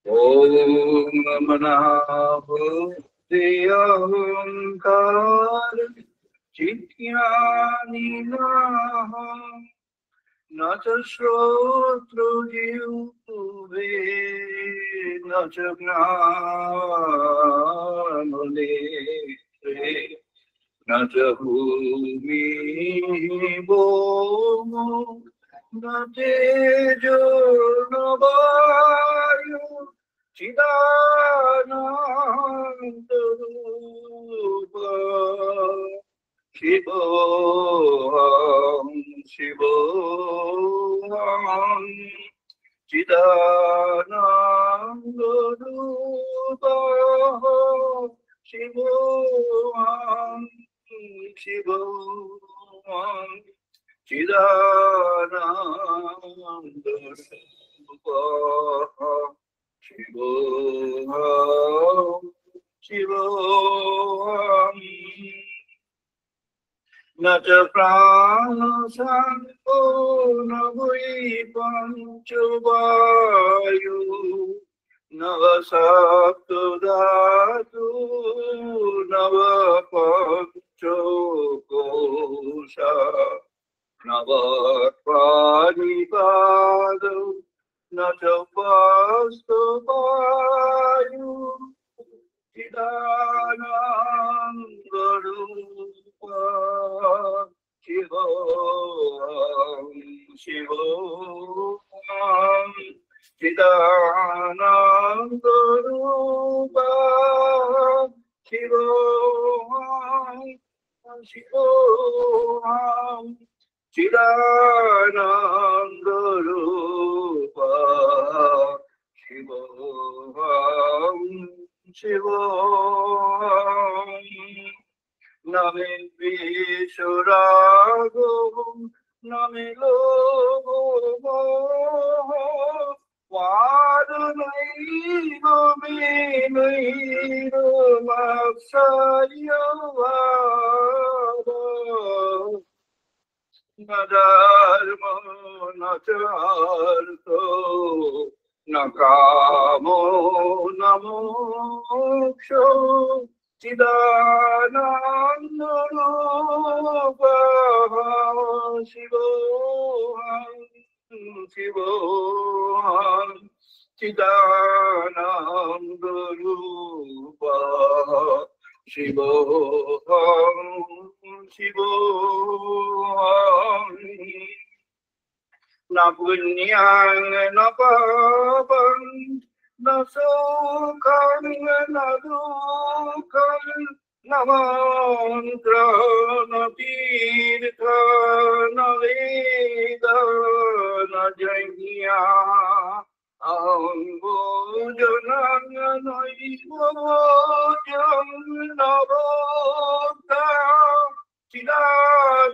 ॐ मनाभूति अहङ्कार चित्यानिनाः न च श्रोत्रजिह्वे न च घ्राणनेत्रे न च भूमिः भौमो न तेजो न वायु चिदानन्दरूप शिवोऽहं शिवोऽहं चिदानन्दरूपः शिवोऽहं शिवोऽहं चिदानन्दरूपः शिवोऽहं शिवोऽहम् न च प्राणसंको न वै पञ्चवायु न वा सप्तधातु न वा पञ्चकोशा न वा पाणिपादौ न च वास्तवायु चिदानन्दरूप शिवोऽहं शिवोऽहं चिदानन्दरूप शिवोऽहं शिवोऽहं चिदानन्दरूप शिवोऽहं शिवोऽहं न मे द्वेषरागो न मे लोभो वादनैव मेनैरमाश्चर्यवाद न धर्मो न च अर्थो न कामो न मोक्षो चिदानन्दरूपः शिवोऽहं शिवोऽहं चिदानन्दरूपः शिवोऽहं शिवोऽहं न पुण्यां न पापं न सुखं न दुःखं न मन्त्रं न तीर्थ न वेद न जज्ञा अहं भोजनं नैव भोजं न भोक्ता चिदानन्दरूपः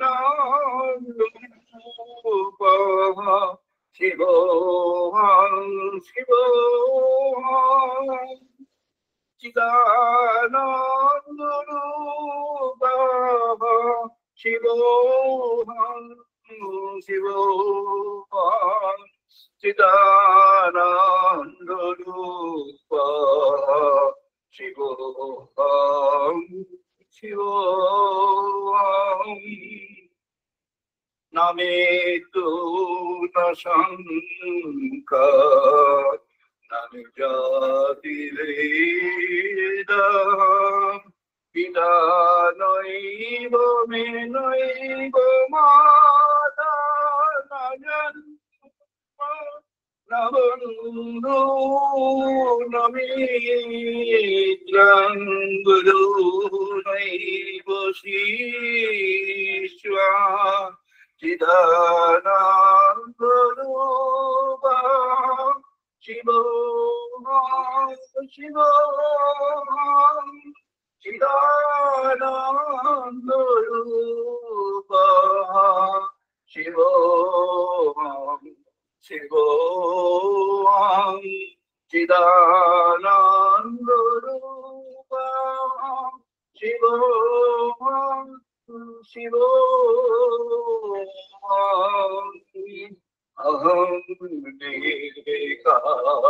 शिवोऽहं शिवोऽहं चिदानन्दरूपः शिवोऽहं शिवोऽहं चिदानन्दरूपः शिवोऽहं शिवोऽहं न मे तु न शङ्का न मे जातिभेदः पिता नैव मे नैव माता न जन्म न बन्धो न मित्रं गुरु नैव शिष्या चिदानन्दरूपः शिवोऽहं शिवोऽहं चिदानन्दरूपः शिवोऽहं शिवोऽहं चिदानन्दरूपः शिवोऽहं शिवोऽहं अहं निर्विकारः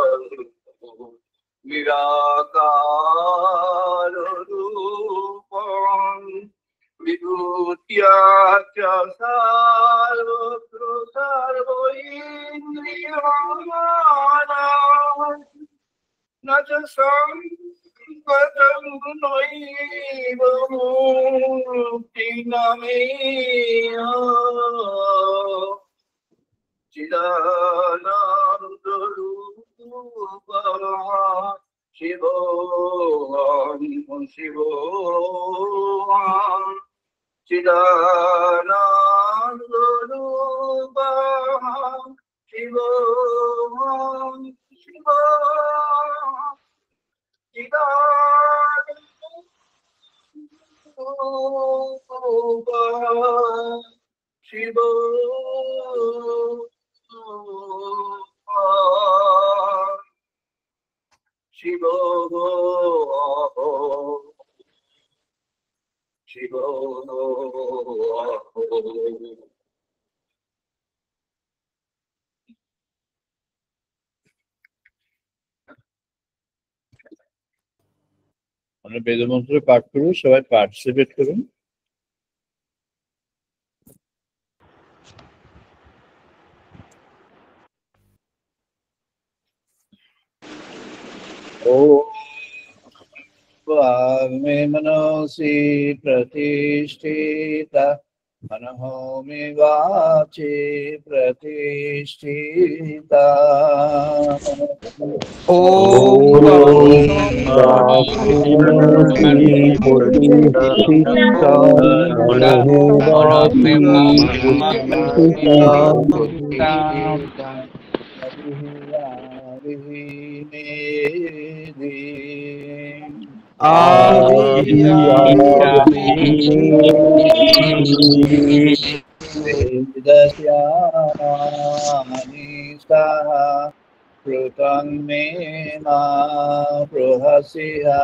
विभूत्या च सर्वत्र सर्वैन्द्रियाणाम् न च संगतं नैव मुक्तिनमेह चिदानन्दरूपः शिवोऽहं शिवोऽहं चिदानन्दरूपः शिवोऽहं शिवोऽहं चिदानन्दरूपः शिवो शिवो আমরা বেদমন্ত্র পাঠ করব, সবাই পার্টিসিপেট করুন। मे मनसि प्रतिष्ठिता मनः मे वाचि प्रतिष्ठिता कृतं मे मा प्रहसिहा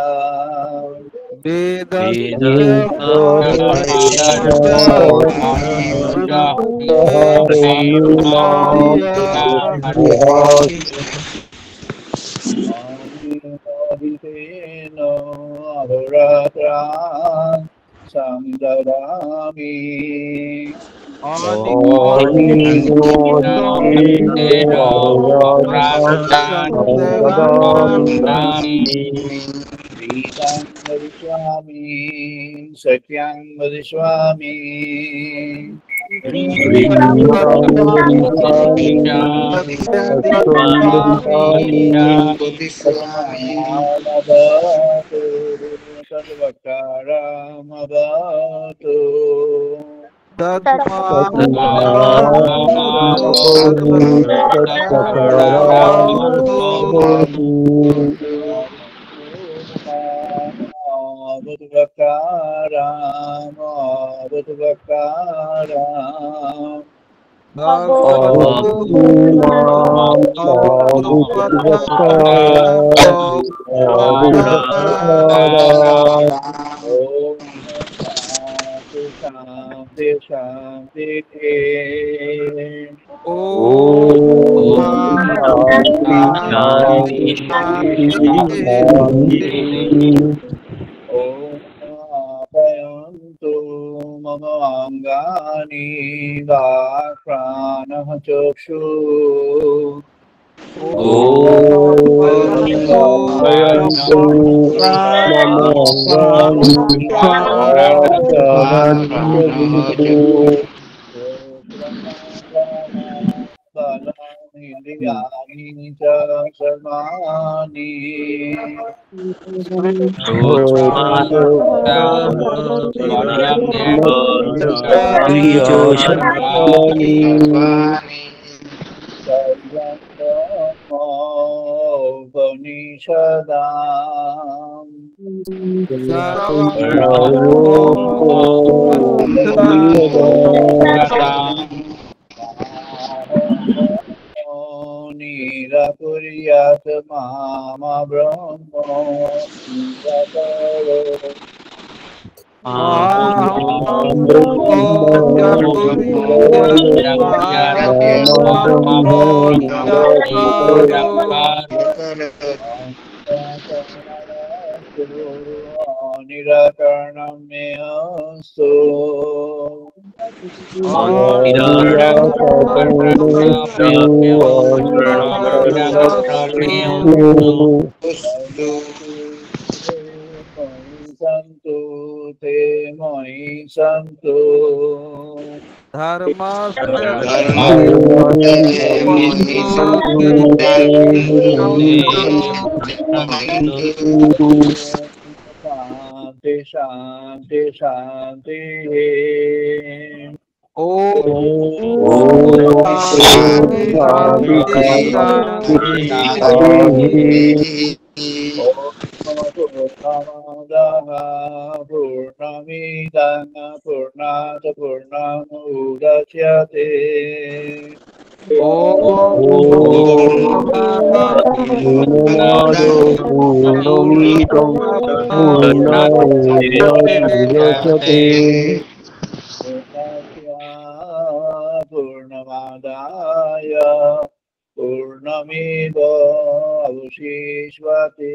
अहोरात्रान् संददामि प्रीतं वदिष्यामि सख्यं वदिष्यामि सर्वकारामवतु शांति शांति आपयन्तु मम अङ्गानि वाक्प्राणः चक्षु इंद्रियाणि च सर्वाणि निराकुर्यात् माम ब्रह्म निराकरणं मे अस्तु मयि सन्तु ते मयि सन्तु शान्ति शान्ति शान्ति पूर्णमदः पूर्णमिदं पूर्णात् पूर्णमुदच्यते पूर्णमादाय पूर्णमेव अवशिष्यते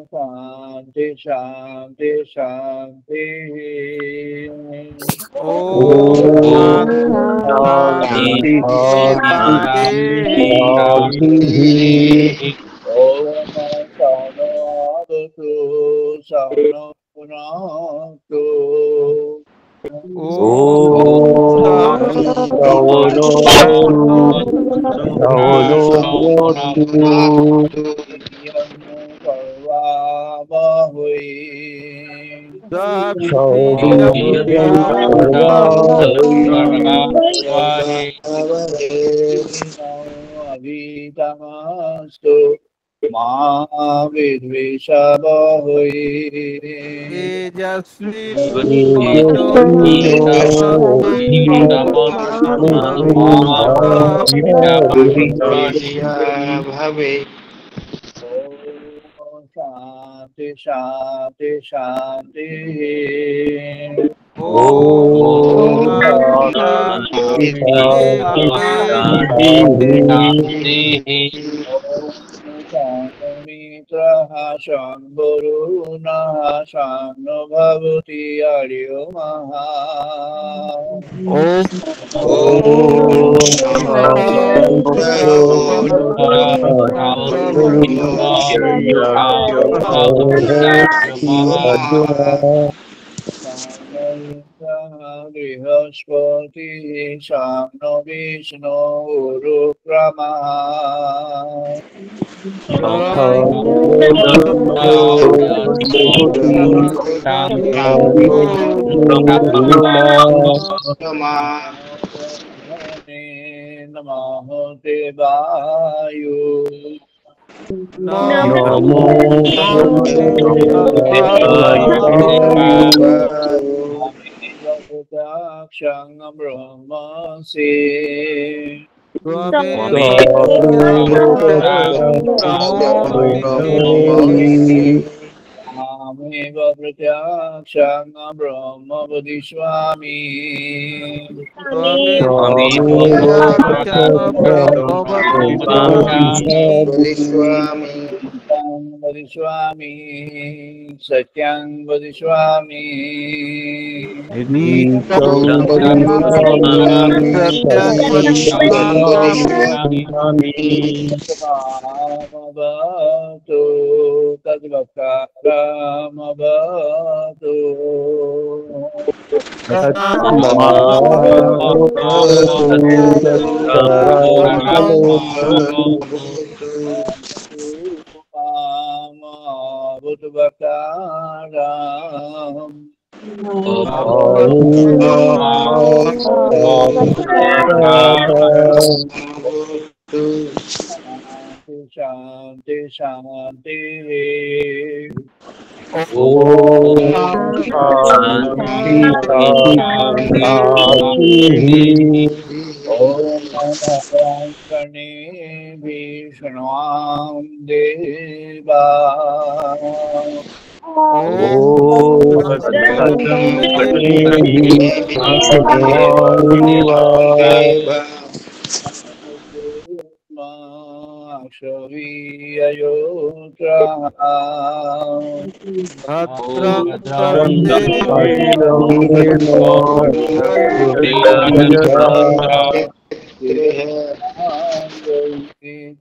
शान्ति शान्ति शान्ति सौनवतु सौनपुनक्तु अभितमस्तु मा विद्विषावहै शांति शांति शांति मित्रः शम्भुरुनः शम्नो भवति अर्यो महा बृहस्पति शाम्नो विष्णु उरुक्रमा नमो देवायु नमो प्रत्यक्षं ब्रह्मसि अहमेव प्रत्यक्षं ब्रह्म वदिष्यामि वदिष्यामि सत्यं वदिष्यामि भवतु तद्वक्तारमभवतु शांति शांति कर्णे भीषणां देवा भद्रं भद्रं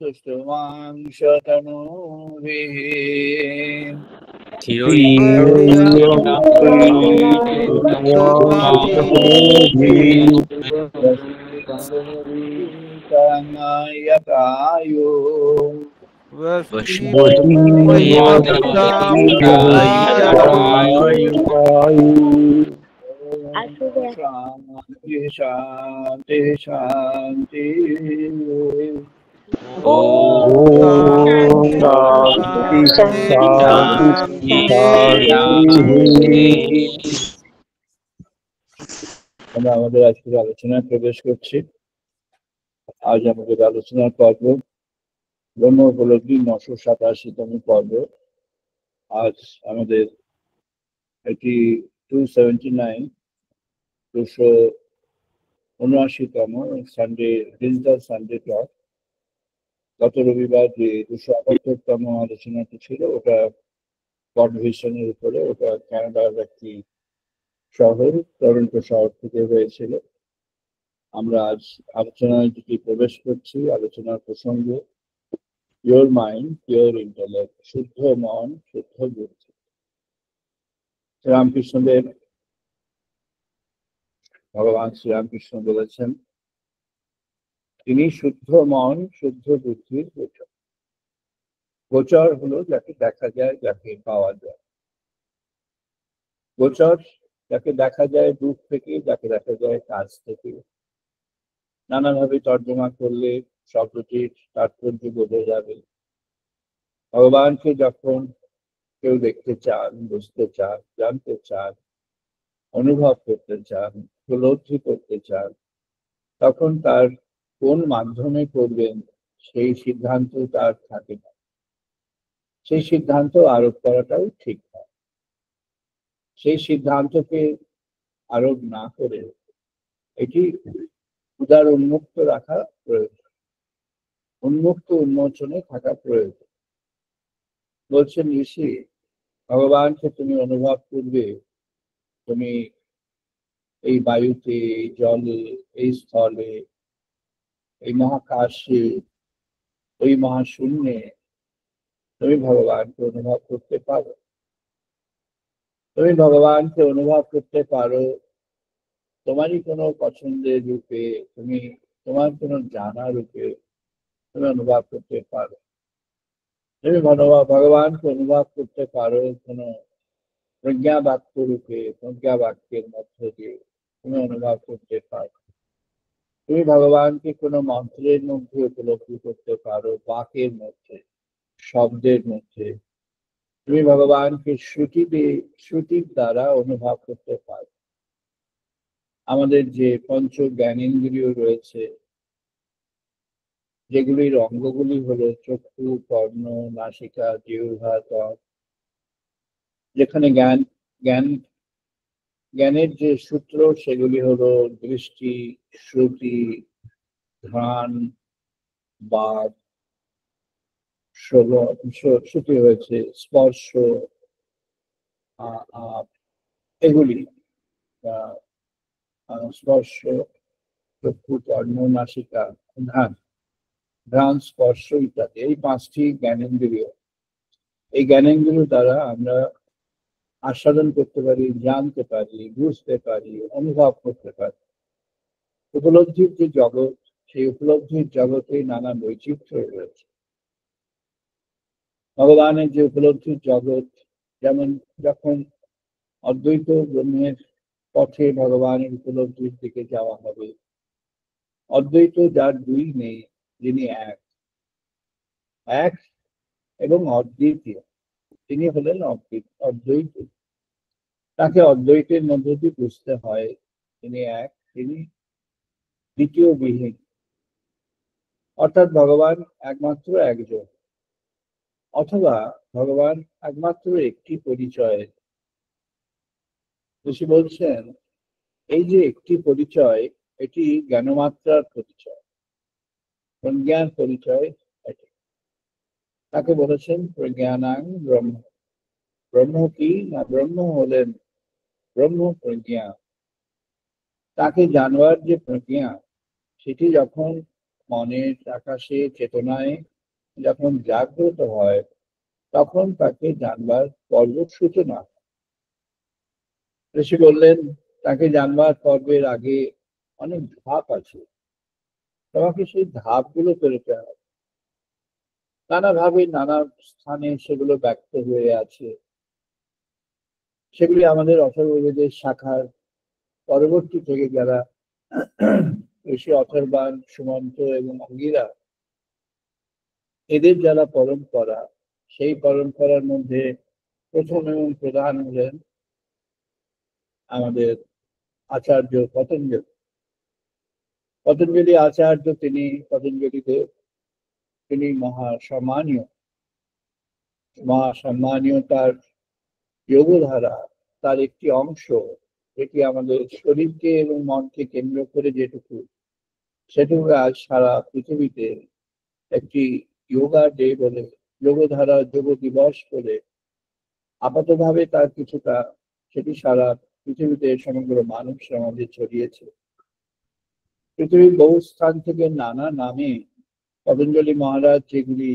तुष्टवांशतनूभिः यतायु शांति शांति शांति আমরা আমাদের আজকের আলোচনায় প্রবেশ করছি। আজ আমাদের আলোচনার পর্ব ব্রহ্ম উপলব্ধি 987তম পর্ব। আজ আমাদের এটি 279 279তম সানডে, ডিজিটাল সানডে টক। গত রবিবার যে 278তম আলোচনাটি ছিল ওটা গড ভিশনের উপরে, ওটা কানাডার একটি শহর, টরন্টো শহর থেকে হয়েছিল। আমরা আজ আলোচনায় যেটি প্রবেশ করছি, আলোচনার প্রসঙ্গ পিওর মাইন্ড পিওর ইন্টেলেক্ট, শুদ্ধ মন শুদ্ধ বুদ্ধি। শ্রীরামকৃষ্ণদেব, ভগবান শ্রীরামকৃষ্ণ বলেছেন তিনি শুদ্ধ মন শুদ্ধ বুদ্ধির গোচর। গোচর হলো যাকে দেখা যায়, যাকে পাওয়া যায়। গোচর যাকে দেখা যায় দূর থেকে, যাকে দেখা যায় কাছ থেকে। নানাভাবে তর্জমা করলে শব্দটির তাৎপর্য বোঝা যাবে। ভগবানকে যখন কেউ দেখতে চান, বুঝতে চান, জানতে চান, অনুভব করতে চান, উপলব্ধি করতে চান, তখন তার কোন মাধ্যমে করবেন সেই সিদ্ধান্ত তার থাকে না। সেই সিদ্ধান্ত আরোপ করাটাও ঠিক না। সেই সিদ্ধান্তকে আরোপ না করে এটি উদার উন্মুক্ত রাখা প্রয়োজন, উন্মুক্ত উন্মোচনে থাকা প্রয়োজন। বলছেন ঋষি, ভগবানকে তুমি অনুভব করবে, তুমি এই বায়ুতে, এই জলে, এই স্থলে, এই মহাকাশে, ওই মহাশূন্যে তুমি ভগবানকে অনুভব করতে পারো। তুমি ভগবানকে অনুভব করতে পারো তোমারই কোনো পছন্দের রূপে, তুমি তোমার কোনো জানা রূপে তুমি অনুভব করতে পারো। তুমি ভগবানকে অনুভব করতে পারো কোনো প্রজ্ঞা বাক্য রূপে, প্রজ্ঞা বাক্যের মধ্য দিয়ে তুমি অনুভব করতে পারো। তুমি ভগবানকে কোনো মন্ত্রের মধ্যে উপলব্ধি করতে পারো, বাক্যের মধ্যে, শব্দের মধ্যে। তুমি ভগবানকে শ্রুতির দ্বারা অনুভব করতে পারো। আমাদের যে পঞ্চ জ্ঞানেন্দ্রিয় রয়েছে, যেগুলির অঙ্গগুলি হলো চক্ষু, কর্ণ, নাসিকা, জিহ্বা, ত্বক, যেখানে জ্ঞান জ্ঞান জ্ঞানের যে সূত্র সেগুলি হলো দৃষ্টি, শ্রুতি, ঘ্রাণ, বাদ, শ্রুতি হয়েছে স্পর্শ, এগুলি স্পর্শ, চক্ষু, কর্ণ, নাসিকা, ঘ্রাণ, স্পর্শ ইত্যাদি। এই পাঁচটি জ্ঞানেন্দ্রিয়। এই জ্ঞানেন্দ্রিয় দ্বারা আমরা আস্বাদন করতে পারি, জানতে পারি, বুঝতে পারি, অনুভব করতে পারি। উপলব্ধির যে জগৎ, সেই উপলব্ধির জগতে নানা বৈচিত্র্য রয়েছে। ভগবানের যে উপলব্ধির জগৎ, যেমন যখন অদ্বৈত ব্রহ্মের পথে ভগবানের উপলব্ধির দিকে যাওয়া হবে, অদ্বৈত যার দুই নেই, যিনি এক, এক এবং অদ্বিতীয়, তিনি হলেন অদ্বৈত। তাকে অদ্বৈতের মধ্য দিয়ে বুঝতে হয় তিনি এক, তিনি দ্বিতীয় বিহীন। অর্থাৎ ভগবান একমাত্র একজন। অথবা ভগবান একমাত্র একটি পরিচয়। ঋষি বলছেন এই যে একটি পরিচয়, এটি জ্ঞানমাত্রার পরিচয়, প্রজ্ঞার পরিচয় এটি। তাকে বলেছেন প্রজ্ঞানাং ব্রহ্ম। ব্রহ্ম কি না, ব্রহ্ম হলেন ব্রহ্ম প্রজ্ঞা। তাকে জানবার যে প্রজ্ঞা, সেটি যখন মনের আকাশে চেতনায় যখন জাগ্রত হয়, তখন তাকে জানবার পর্বের সূচনা। ঋষি বললেন তাকে জানবার পর্বের আগে অনেক ধাপ আছে, তোমাকে সেই ধাপগুলো পেরোতে হবে। নানাভাবে নানা স্থানে সেগুলো ব্যক্ত হয়ে আছে। সেগুলি আমাদের অথর্ববেদের শাখার পরবর্তী থেকে যারা ঋষি অথর্বাণ, সুমন্ত এবং অঙ্গিরা, এদের যারা পরম্পরা, সেই পরম্পরার মধ্যে প্রথম এবং প্রধান হলেন আমাদের আচার্য পতঞ্জলি। পতঞ্জলি আচার্য, তিনি পতঞ্জলি দেব, তিনি মহাসম্মানীয় তার যোগধারা, তার একটি অংশ, এটি আমাদের শরীরকে এবং মনকে কেন্দ্র করে যেটুকু, সেটুকু আজ সারা পৃথিবীতে একটি যোগা ডে বলে, যোগধারা যোগ দিবস বলে আপাতভাবে তার কিছুটা, সেটি সারা পৃথিবীতে সমগ্র মানব সমাজে ছড়িয়েছে। পৃথিবীর বহু স্থান থেকে নানা নামে পতঞ্জলি মহারাজ যেগুলি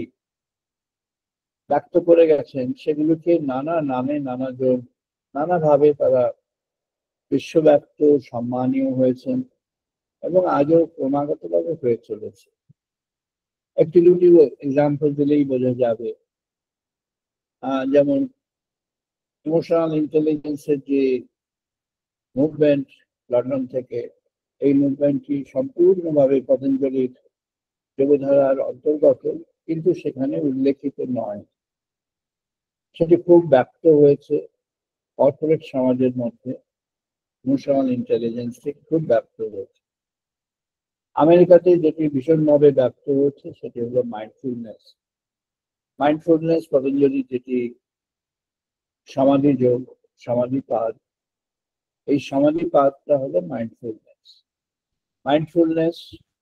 ব্যক্ত করে গেছেন, সেগুলোকে নানা নামে নানাজন নানাভাবে তারা বিশ্বব্যাপ্ত সম্মানীয় হয়েছেন এবং আজও ক্রমাগতভাবে হয়ে চলেছে। একটি দুটি এক্সাম্পল দিলেই বোঝা যাবে। যেমন ইমোশনাল ইন্টেলিজেন্সের যে মুভমেন্ট লন্ডন থেকে, এই মুভমেন্টটি সম্পূর্ণভাবে পতঞ্জলির যোগধারার অন্তর্গত, কিন্তু সেখানে উল্লেখিত নয়। সেটি খুব ব্যক্ত হয়েছে কর্পোরেট সমাজের মধ্যে। ইমোশনাল ইন্টেলিজেন্সটি খুব ব্যক্ত হয়েছে। আমেরিকাতে যেটি ভীষণভাবে ব্যক্ত হয়েছে সেটি হলো মাইন্ডফুলনেস। মাইন্ডফুলনেস পতঞ্জলি যেটি সমাধি যোগ, সমাধিপাদ, এই সমাধিপাদটা হলো মাইন্ডফুলনেস। মাইন্ডফুলনেস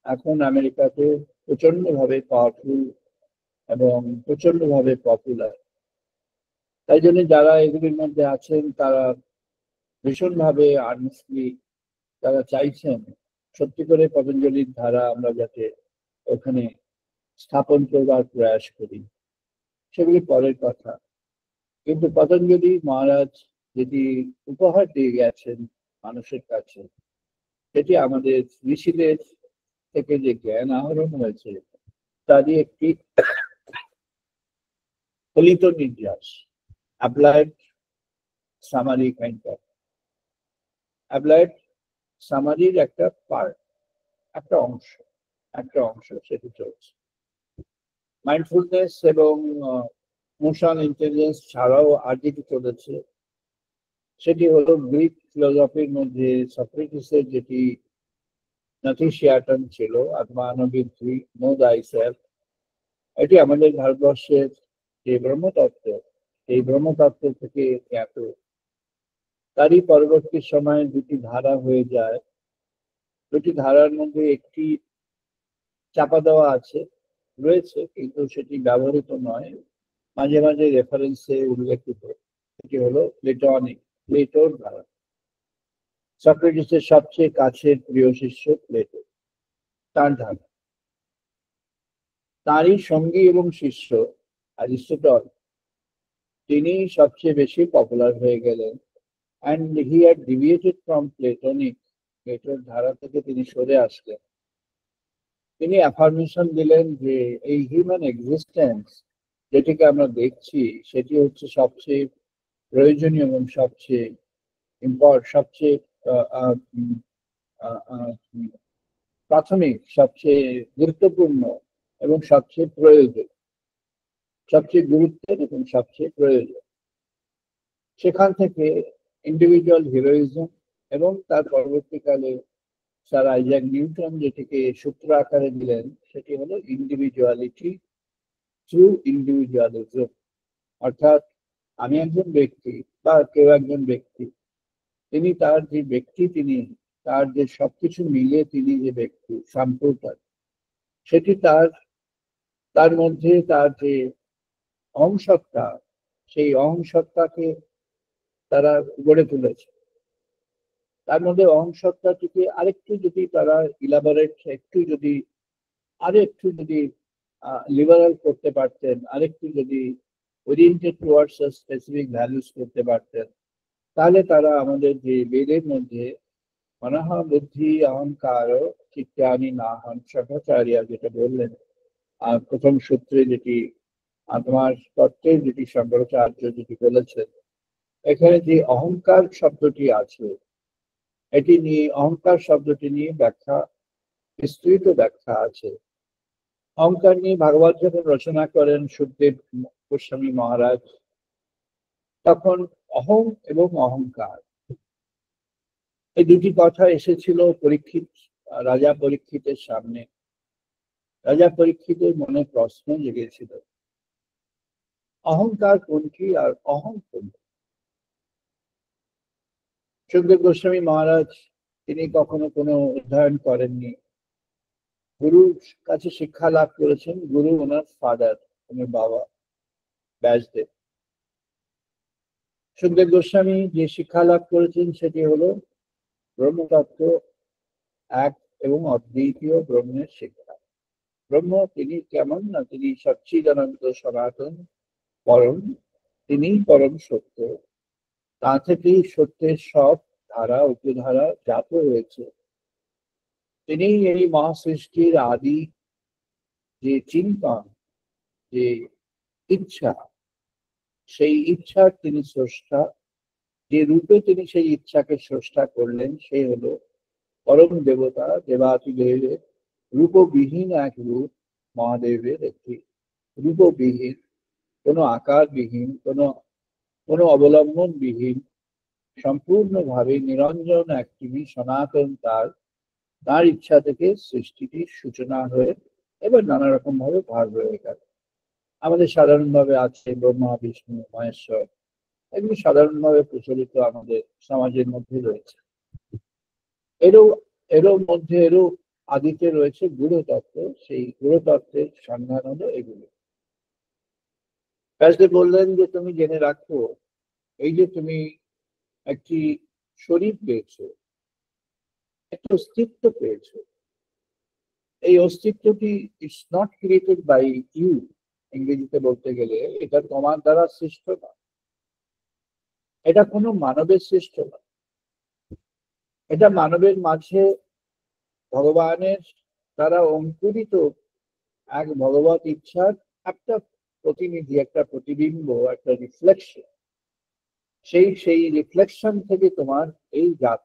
এখন আমেরিকাতে প্রচন্ডভাবে পাওয়ারফুল এবং প্রচন্ডভাবে পপুলার। তাই জন্য যারা এগুলির মধ্যে আছেন তারা ভীষণভাবে আর্নেস্টলি তারা চাইছেন সত্যি করে পতঞ্জলির ধারা আমরা যাতে ওখানে স্থাপন করবার প্রয়াস করি। সেগুলি পরের কথা, কিন্তু পতঞ্জলি মহারাজ যেটি উপহার দিয়ে গেছেন মানুষের কাছে, সেটি আমাদের ঋষিদের থেকে যে জ্ঞান আহরণ হয়েছে তারই একটি ফলিত নির্যাস, applied summary kind of applied সামারির একটা পার্ট, একটা অংশ, সেটি চলছে। মাইন্ডফুলনেস এবং ইমোশনাল ইন্টেলিজেন্স ছাড়াও আর যেটি চলেছে সেটি হলো গ্রিক ফিলোসফির মধ্যে সক্রেটিসের যেটি নাথিশিয়াটন ছিল, আত্মানবিদ্ধি, নো থাইসেলফ। এটি আমাদের ভারতবর্ষের যে ব্রহ্মতত্ত্ব, এই ব্রহ্মতত্ত্ব থেকে জ্ঞাত। তারই পরবর্তী সময়ে দুটি ধারা হয়ে যায়। দুটি ধারার মধ্যে একটি চাপা দেওয়া রয়েছে, কিন্তু সেটি ব্যবহৃত নয়, মাঝে মাঝে রেফারেন্সে উল্লেখিত। সেটি হলো প্লেটনিক, প্লেটোর ধারা। সক্রেটিসের সবচেয়ে কাছের প্রিয় শিষ্য প্লেটো, তার ধারা। তারই সঙ্গী এবং শিষ্য অ্যারিস্টটল, তিনি সবচেয়ে বেশি পপুলার হয়ে গেলেন। And he had deviated from Platonic, প্লেটোর ধারা থেকে তিনি সরে আসলেন। তিনি অ্যাফার্মেশন দিলেন যে এই হিউম্যান এক্সিস্টেন্স যেটিকে আমরা দেখছি, সেটি হচ্ছে সবচেয়ে প্রয়োজনীয় এবং সবচেয়ে সবচেয়ে প্রাথমিক, সবচেয়ে গুরুত্বপূর্ণ এবং সবচেয়ে প্রয়োজন, সবচেয়ে গুরুত্বের এবং সবচেয়ে প্রয়োজন। সেখান থেকে ইন্ডিভিজুয়াল হিরোইজম এবং তার পরবর্তীকালে স্যার আইজ্যাক নিউটন যেটিকে সূত্র আকারে দিলেন, সেটি হলো ইন্ডিভিজুয়ালিটি থ্রু ইন্ডিভিজুয়ালিজম, অর্থাৎ আমি একজন ব্যক্তি বা কেউ একজন ব্যক্তি, তিনি তার যে ব্যক্তি, তিনি তার যে সবকিছু মিলে তিনি যে ব্যক্তি সাম্প্রদায়িক, সেটি তার তার মধ্যে তার যে অহংসত্তা, সেই অহংসত্তাকে তারা গড়ে তুলেছে। তার মধ্যে অহংসত্তাটিকে আরেকটু যদি তারা ইলাবোরেট, একটু যদি আরেকটু যদি লিবারাল করতে পারতেন, আরেকটু যদি ওরিয়েন্টেড টুয়ার্ডস স্পেসিফিক ভ্যালুস করতে পারতেন, তাহলে তারা আমাদের যে বেদের মধ্যে মনঃ বুদ্ধি অহংকার চিত্তানি নাহং শঙ্করাচার্য যেটা বললেন, প্রথম সূত্রে যেটি তোমার তত্ত্বে যেটি শঙ্করাচার্য যেটি বলেছেন, এখানে যে অহংকার শব্দটি আছে, এটি নিয়ে অহংকার শব্দটি নিয়ে ব্যাখ্যা, বিস্তৃত ব্যাখ্যা আছে। অহংকার নিয়ে ভাগবত যখন রচনা করেন সুখদেব গোস্বামী মহারাজ, তখন অহং এবং অহংকার এই দুটি কথা এসেছিল পরীক্ষিত, রাজা পরীক্ষিতের সামনে। রাজা পরীক্ষিতের মনে প্রশ্ন জেগেছিল, অহংকার কোনটি আর অহং কোনটি? সুখদেব গোস্বামী মহারাজ তিনি কখনো কোনো অধ্যয়ন করেননি, গুরুর কাছে শিক্ষা লাভ করেছেন। গুরু ওনার ফাদার, ওনার বাবা ব্যাসদেব। সুখদেব গোস্বামী যে শিক্ষা লাভ করেছেন সেটি হলো ব্রহ্মতত্ত্ব, এক এবং অদ্বিতীয় ব্রহ্মের শিক্ষা। ব্রহ্ম তিনি কেমন না, তিনি সচ্চিদানন্দ সনাতন পরম, তিনিই পরম সত্য। তা থেকেই সত্যের সব ধারা উপধারা জাত হয়েছে। তিনি এই মহাসৃষ্টির আদি যে চিন্তন, যে ইচ্ছা, সেই ইচ্ছার তিনি স্রষ্টা। যে রূপে তিনি সেই ইচ্ছাকে স্রষ্টা করলেন, সেই হলো পরম দেবতা দেবাদিদেবের রূপবিহীন এক রূপ, মহাদেবের একটি রূপবিহীন, কোনো আকারবিহীন, কোনো অবলম্বন বিহীন, সম্পূর্ণভাবে নিরঞ্জন এক তিনি সনাতন। তার ইচ্ছা থেকে সৃষ্টিটির সূচনা হয়ে এবার নানা রকম ভাবে ভাগ হয়ে গেল। আমাদের সাধারণভাবে আছে ব্রহ্মা বিষ্ণু মহেশ্বর, এগুলি সাধারণভাবে প্রচলিত আমাদের সমাজের মধ্যে রয়েছে। এরও এরও আদিতে রয়েছে গুরুতত্ত্ব, সেই গুরুতত্ত্বের সন্ধান হলো এগুলো। ব্যাসদেব বললেন যে তুমি জেনে রাখো, এই যে তুমি একটি শরীর পেয়েছো, একটা অস্তিত্ব পেয়েছো, এই অস্তিত্বটি it's not created by you. ইংরেজিতে বলতে গেলে এটা তোমার দ্বারা সৃষ্ট না, এটা কোনো মানবের সৃষ্ট না, এটা মানবের মাঝে ভগবানের দ্বারা অঙ্কুরিত এক ভগবত ইচ্ছার একটা প্রতিনিধি, একটা প্রতিবিম্ব, একটা রিফ্লেকশন। সেই রিফ্লেকশন থেকে তোমার এই জাত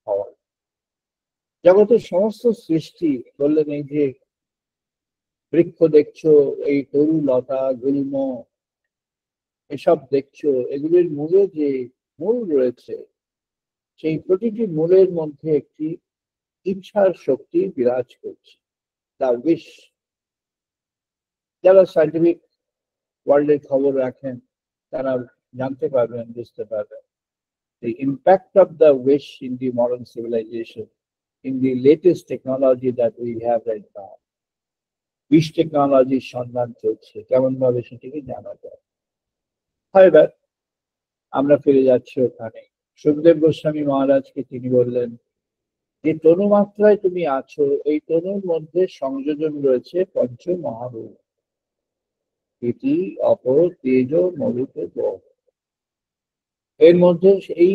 হওয়া। জগতের সমস্ত সৃষ্টি বললেন, এই যে বৃক্ষ দেখছো, এই তরু লতা গুল্ম এসব দেখছো, এগুলির মূলে যে মূল রয়েছে, সেই প্রতিটি মূলের মধ্যে একটি ইচ্ছার শক্তি বিরাজ করছে, দা উইশ। যারা সাইন্টিফিক ওয়ার্ল্ডের খবর রাখেন তারা জানতে পারবেন, বুঝতে পারবেন the impact of the wish in the modern civilization, in the latest technology that we have right now. Wish টেকনোলজির সন্ধান চলছে, কেমন ভাবে সেটিকে জানা যায়। এবার আমরা ফিরে যাচ্ছি ওখানে। সুখদেব গোস্বামী মহারাজকে তিনি বললেন যে তনুমাত্রায় তুমি আছো, এই তনুর মধ্যে সংযোজন রয়েছে পঞ্চ মহারূপ, ইতি অপর তেজ মরুত গম। এর মধ্যে এই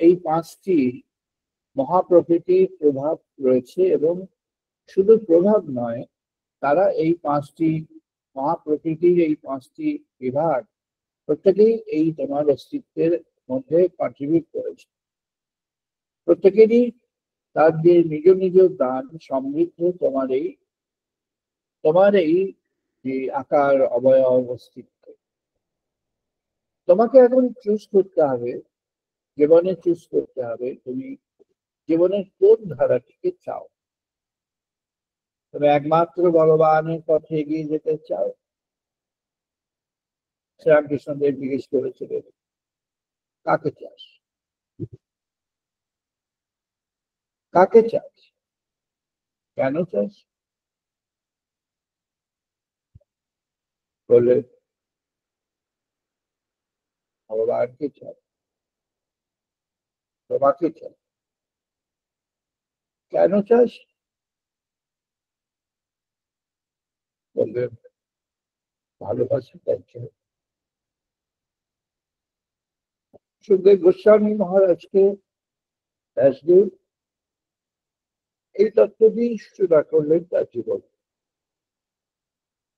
এই পাঁচটি মহাপ্রকৃতির প্রভাব রয়েছে, এবং শুধু প্রভাব নয়, তারা এই পাঁচটি মহাপ্রকৃতির এই পাঁচটি বিভাগ প্রত্যেকেই এই তোমার অস্তিত্বের মধ্যে কন্ট্রিবিউট করেছে। প্রত্যেকেরই তার যে নিজ নিজ দান সমৃদ্ধ তোমার এই যে আকার অবয়ব অস্তিত্ব। তোমাকে এখন চুজ করতে হবে, জীবনে চুজ করতে হবে তুমি জীবনের কোন ধারাটিকে চাও। তুমি একমাত্র ভগবানের পথে এগিয়ে যেতে চাও, শ্রীরামকৃষ্ণদেব জিজ্ঞেস করেছিলেন, কাকে চাস? কাকে চাস? কেন চাস? বলে, ভগবানকে চাই, তোমাকে চাই। কেন চাস? বলবে, ভালোবাসি তাই চাই। সুখদেব গোস্বামী মহারাজকে ব্যাসদেব এই তত্ত্ব দিয়ে শুরু করলেন তার জীবন।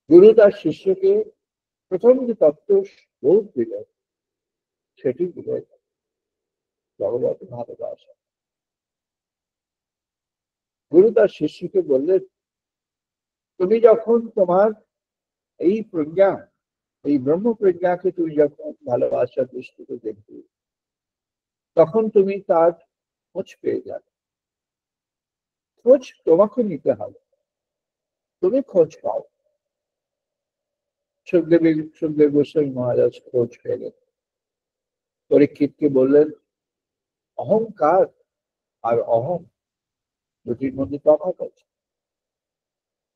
গুরু তার শিষ্যকে প্রথম যে তত্ত্ব বোধ দিলেন সেটি দিলেন ভগবত ভালোবাসা। গুরু তার শিষ্যকে বললেন, তুমি যখন তোমার এই প্রজ্ঞা, এই ব্রহ্ম প্রজ্ঞাকে তুমি যখন ভালোবাসার দৃষ্টিতে দেখবে, তখন তুমি তার খোঁজ পেয়ে যাবে। খোঁজ তোমাকে নিতে হবে, তুমি খোঁজ পাও। সুখদেব গোস্বামী মহারাজ খোঁজ পেলেন। পরীক্ষিতকে বললেন, অহংকার আর অহং দুটির মধ্যে তফাৎ আছে।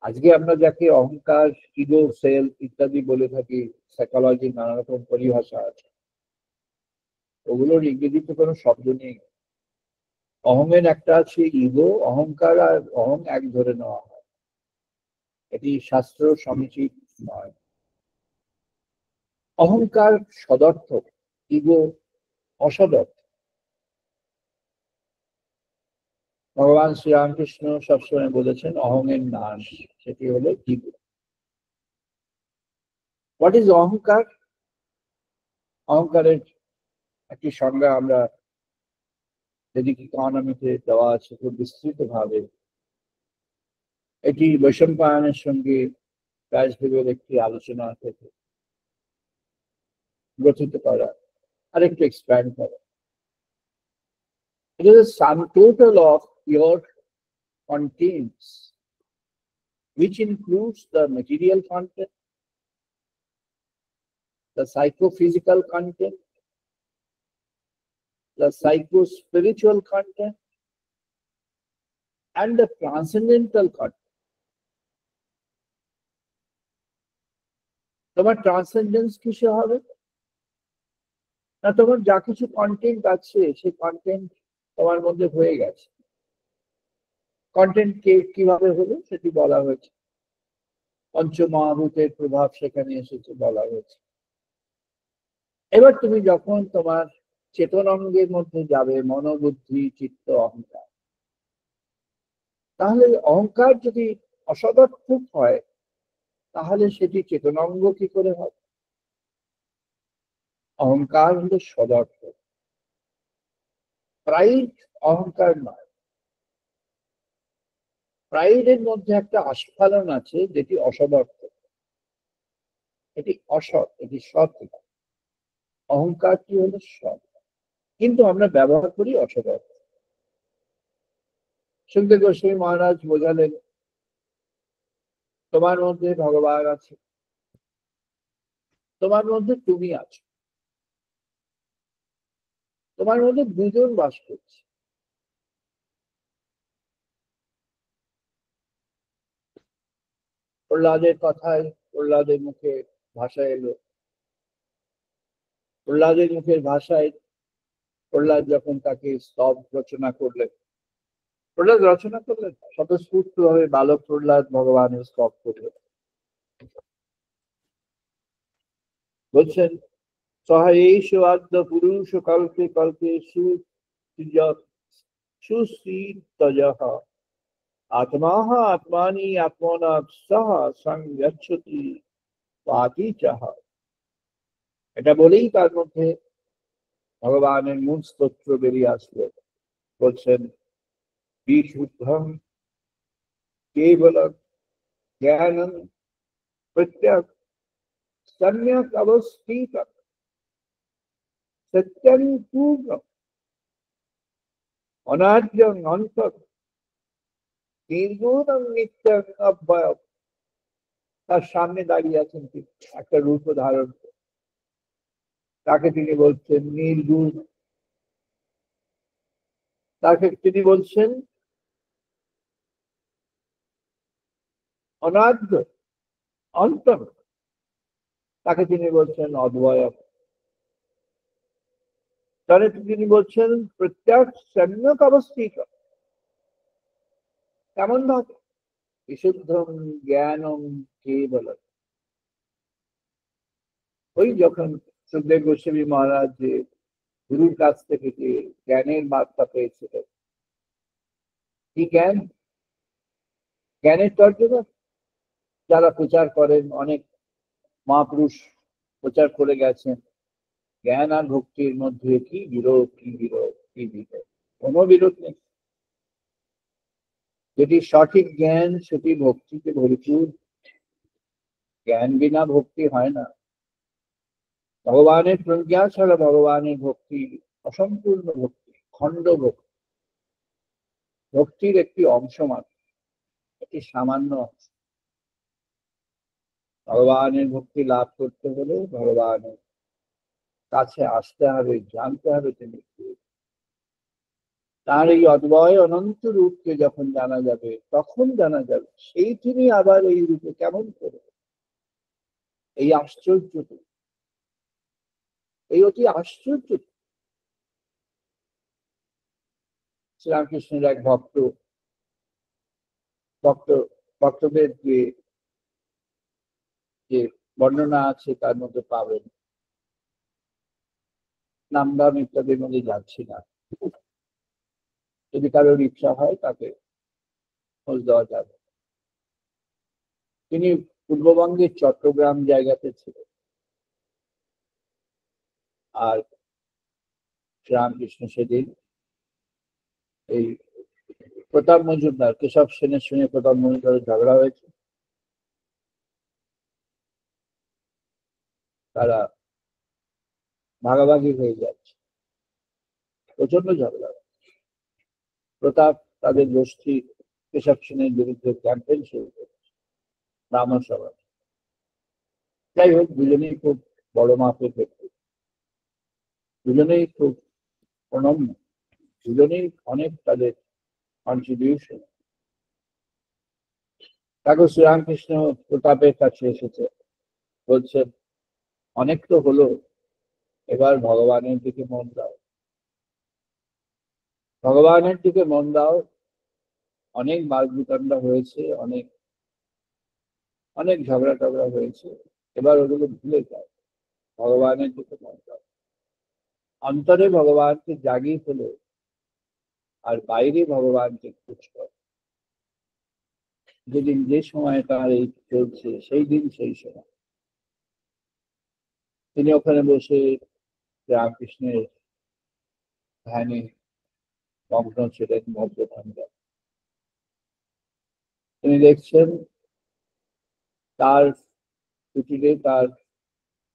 আজকে আমরা যাকে অহংকার, ইগো, সেল ইত্যাদি বলে থাকি, সাইকোলজির নানা রকম পরিভাষা আছে, ওগুলোর ইংরেজিতে কোনো শব্দ নেই। অহংয়ের একটা আছে ইগো, অহংকার আর অহং এক ধরে নেওয়া হয়, এটি শাস্ত্র সমীচীন নয়। অহংকার সদর্থক, ইগো অসদর্থক। ভগবান শ্রীরামকৃষ্ণ সবসময় বলেছেন অহংয়ের নাশ, সেটি হলো ইগো। হোয়াট ইজ অহংকার? অহংকারের একটি সংজ্ঞা আমরা যেদিকে ইকোনমিতে দেওয়া আছে খুব বিস্তৃত ভাবে। এটি বৈশম্পায়নের সঙ্গে ব্যাসদেবের একটি আলোচনা থেকে গঠিত করা, আরেকটু এক্সপ্যান্ড করা। It is a sum total of your contents, which includes the material content, the psychophysical content, the psycho-spiritual content, and the transcendental content. তোমার ট্রান্সেন্ডেন্স কিসে হবে? না, তোমার যা কিছু কন্টেন্ট আছে সেই কন্টেন্ট তোমার মধ্যে হয়ে গেছে। কন্টেন্ট কিভাবে হলো সেটি বলা হয়েছে, পঞ্চমহাভূতের প্রভাব সেখানে এসেছে বলা হয়েছে। এবার তুমি যখন তোমার চেতনাঙ্গের মধ্যে যাবে, মনোবুদ্ধি, চিত্ত, অহংকার, তাহলে অহংকার যদি অসদর্থক হয় তাহলে সেটি চেতনাঙ্গ কি করে হবে? অহংকার হলো সদর্থক। প্রাইড অহংকার নয়। প্রাইডের মধ্যে একটা আস্ফালন আছে যেটি অসদর্থক, এটি অসৎ, এটি সৎ। অহংকারটি হলো সৎ, কিন্তু আমরা ব্যবহার করি অসদর্থ। সুখদেব গোস্বামী মহারাজ বোঝালেন, তোমার মধ্যে ভগবান আছে, তোমার মধ্যে তুমি আছো, তোমার মধ্যে দুজন বাস করছে। প্রহ্লাদের কথায়, প্রহ্লাদের মুখে ভাষা এলো, প্রহ্লাদের মুখের ভাষায় প্রহ্লাদ যখন তাকে স্তব রচনা করলেন, প্রহ্লাদ রচনা করলেন স্বতঃস্ফূর্ত ভাবে বালক প্রহ্লাদ ভগবানের স্তব করলেন। বলছেন, সহায়েশ আদ্য পুরুষ কল্পে কল্পে সুশ্রীতজঃ আত্মাহ আত্মানি আত্মনা সহ সংগচ্ছতি পাতি চাহ। এটা বলেই তার মধ্যে ভগবানের মূল স্তোত্র বেরিয়ে আসলো। বলছেন, বিশুদ্ধং কেবলম জ্ঞানম প্রত্যক সম্যক অবস্থিতম সত্যং পূর্ণম অনাদ্যং অন্তর নির্গুণং নিত্যং অব্যয়ম। তার সামনে দাঁড়িয়ে আছেন তিনি একটা রূপ ধারণ করে। তাকে তিনি বলছেন নির্গুণ, তাকে তিনি বলছেন অনাদ্য, অন্তর, তাকে তিনি বলছেন অদ্বয়, তাহলে তিনি বলছেন প্রত্যেক সম্যক অবস্থিত। কেমন ভাবে? বিশুদ্ধম জ্ঞানম কেবলম। ওই যখন সুখদেব গোস্বামী মহারাজ যে গুরুর কাছ থেকে যে জ্ঞানের বার্তা পেয়েছিলেন, কি জ্ঞান? জ্ঞানের তর্জমা যারা প্রচার করেন, অনেক মহাপুরুষ প্রচার করে গেছেন, জ্ঞান আর ভক্তির মধ্যে কি বিরোধ, কি বিরোধ, কি বিরোধ? কোনো বিরোধ নেই। যেটি সঠিক জ্ঞান সেটি ভক্তিতে ভরপুর। জ্ঞান বিনা ভক্তি হয় না। ভগবানের প্রজ্ঞা ছাড়া ভগবানের ভক্তি অসম্পূর্ণ ভক্তি, খণ্ড ভক্তি। ভক্তির একটি অংশ মাত্র, একটি সামান্য অংশ। ভগবানের ভক্তি লাভ করতে হলে ভগবানের কাছে আসতে হবে, জানতে হবে তিনি কে। তার এই অদ্বয় অনন্ত রূপকে যখন জানা যাবে, তখন জানা যাবে সেই তিনি আবার এই রূপে কেমন করে। এই আশ্চর্য, এই অতি আশ্চর্য। শ্রীরামকৃষ্ণের এক ভক্ত, ভক্ত ভক্তদের যে বর্ণনা আছে তার মধ্যে পাবেন, নাম দাম ইত্যাদির মধ্যে যাচ্ছি না, যদি কারোর ইচ্ছা হয় তাকে খোঁজ দেওয়া যাবে। তিনি পূর্ববঙ্গের চট্টগ্রাম জায়গাতে ছিলেন। আর শ্রীরামকৃষ্ণ সেদিন এই প্রতাপ মজুমদার, কেশব সেনের সঙ্গে প্রতাপ মজুমদারের ঝগড়া হয়েছে, তারা ভাগাভাগি হয়ে যাচ্ছে, প্রচন্ড ঝগড়া। প্রতাপ তাদের গোষ্ঠী কেশব সেনের বিরুদ্ধে ক্যাম্পেইন শুরু করেছে ব্রাহ্মণ সভা। যাই হোক, দুজনেই খুব বড় মাপের ব্যক্তি, দুজনেই খুব প্রণম্য, দুজনেই অনেক তাদের কন্ট্রিবিউশন। ঠাকুর শ্রীরামকৃষ্ণ প্রতাপের কাছে এসেছে, বলছেন অনেক তো হলো, এবার ভগবানের দিকে মন দাও, ভগবানের দিকে মন দাও। অনেক বাদ বিতণ্ডা হয়েছে, অনেক অনেক ঝগড়া টগড়া হয়েছে, এবার ওগুলো ভুলে যাও, ভগবানের দিকে মন দাও। অন্তরে ভগবানকে জাগিয়ে ফেলো, আর বাইরে ভগবানকে খুঁজ করো। যেদিন যে সময় তার এই চলছে, সেই দিন সেই সময়। তিনি ওখানে বসে রামকৃষ্ণের ধ্যানে মগ্ন ছিলেন, মগ্নভাঙ্গা। তিনি দেখছেন তার কুটিরে, তার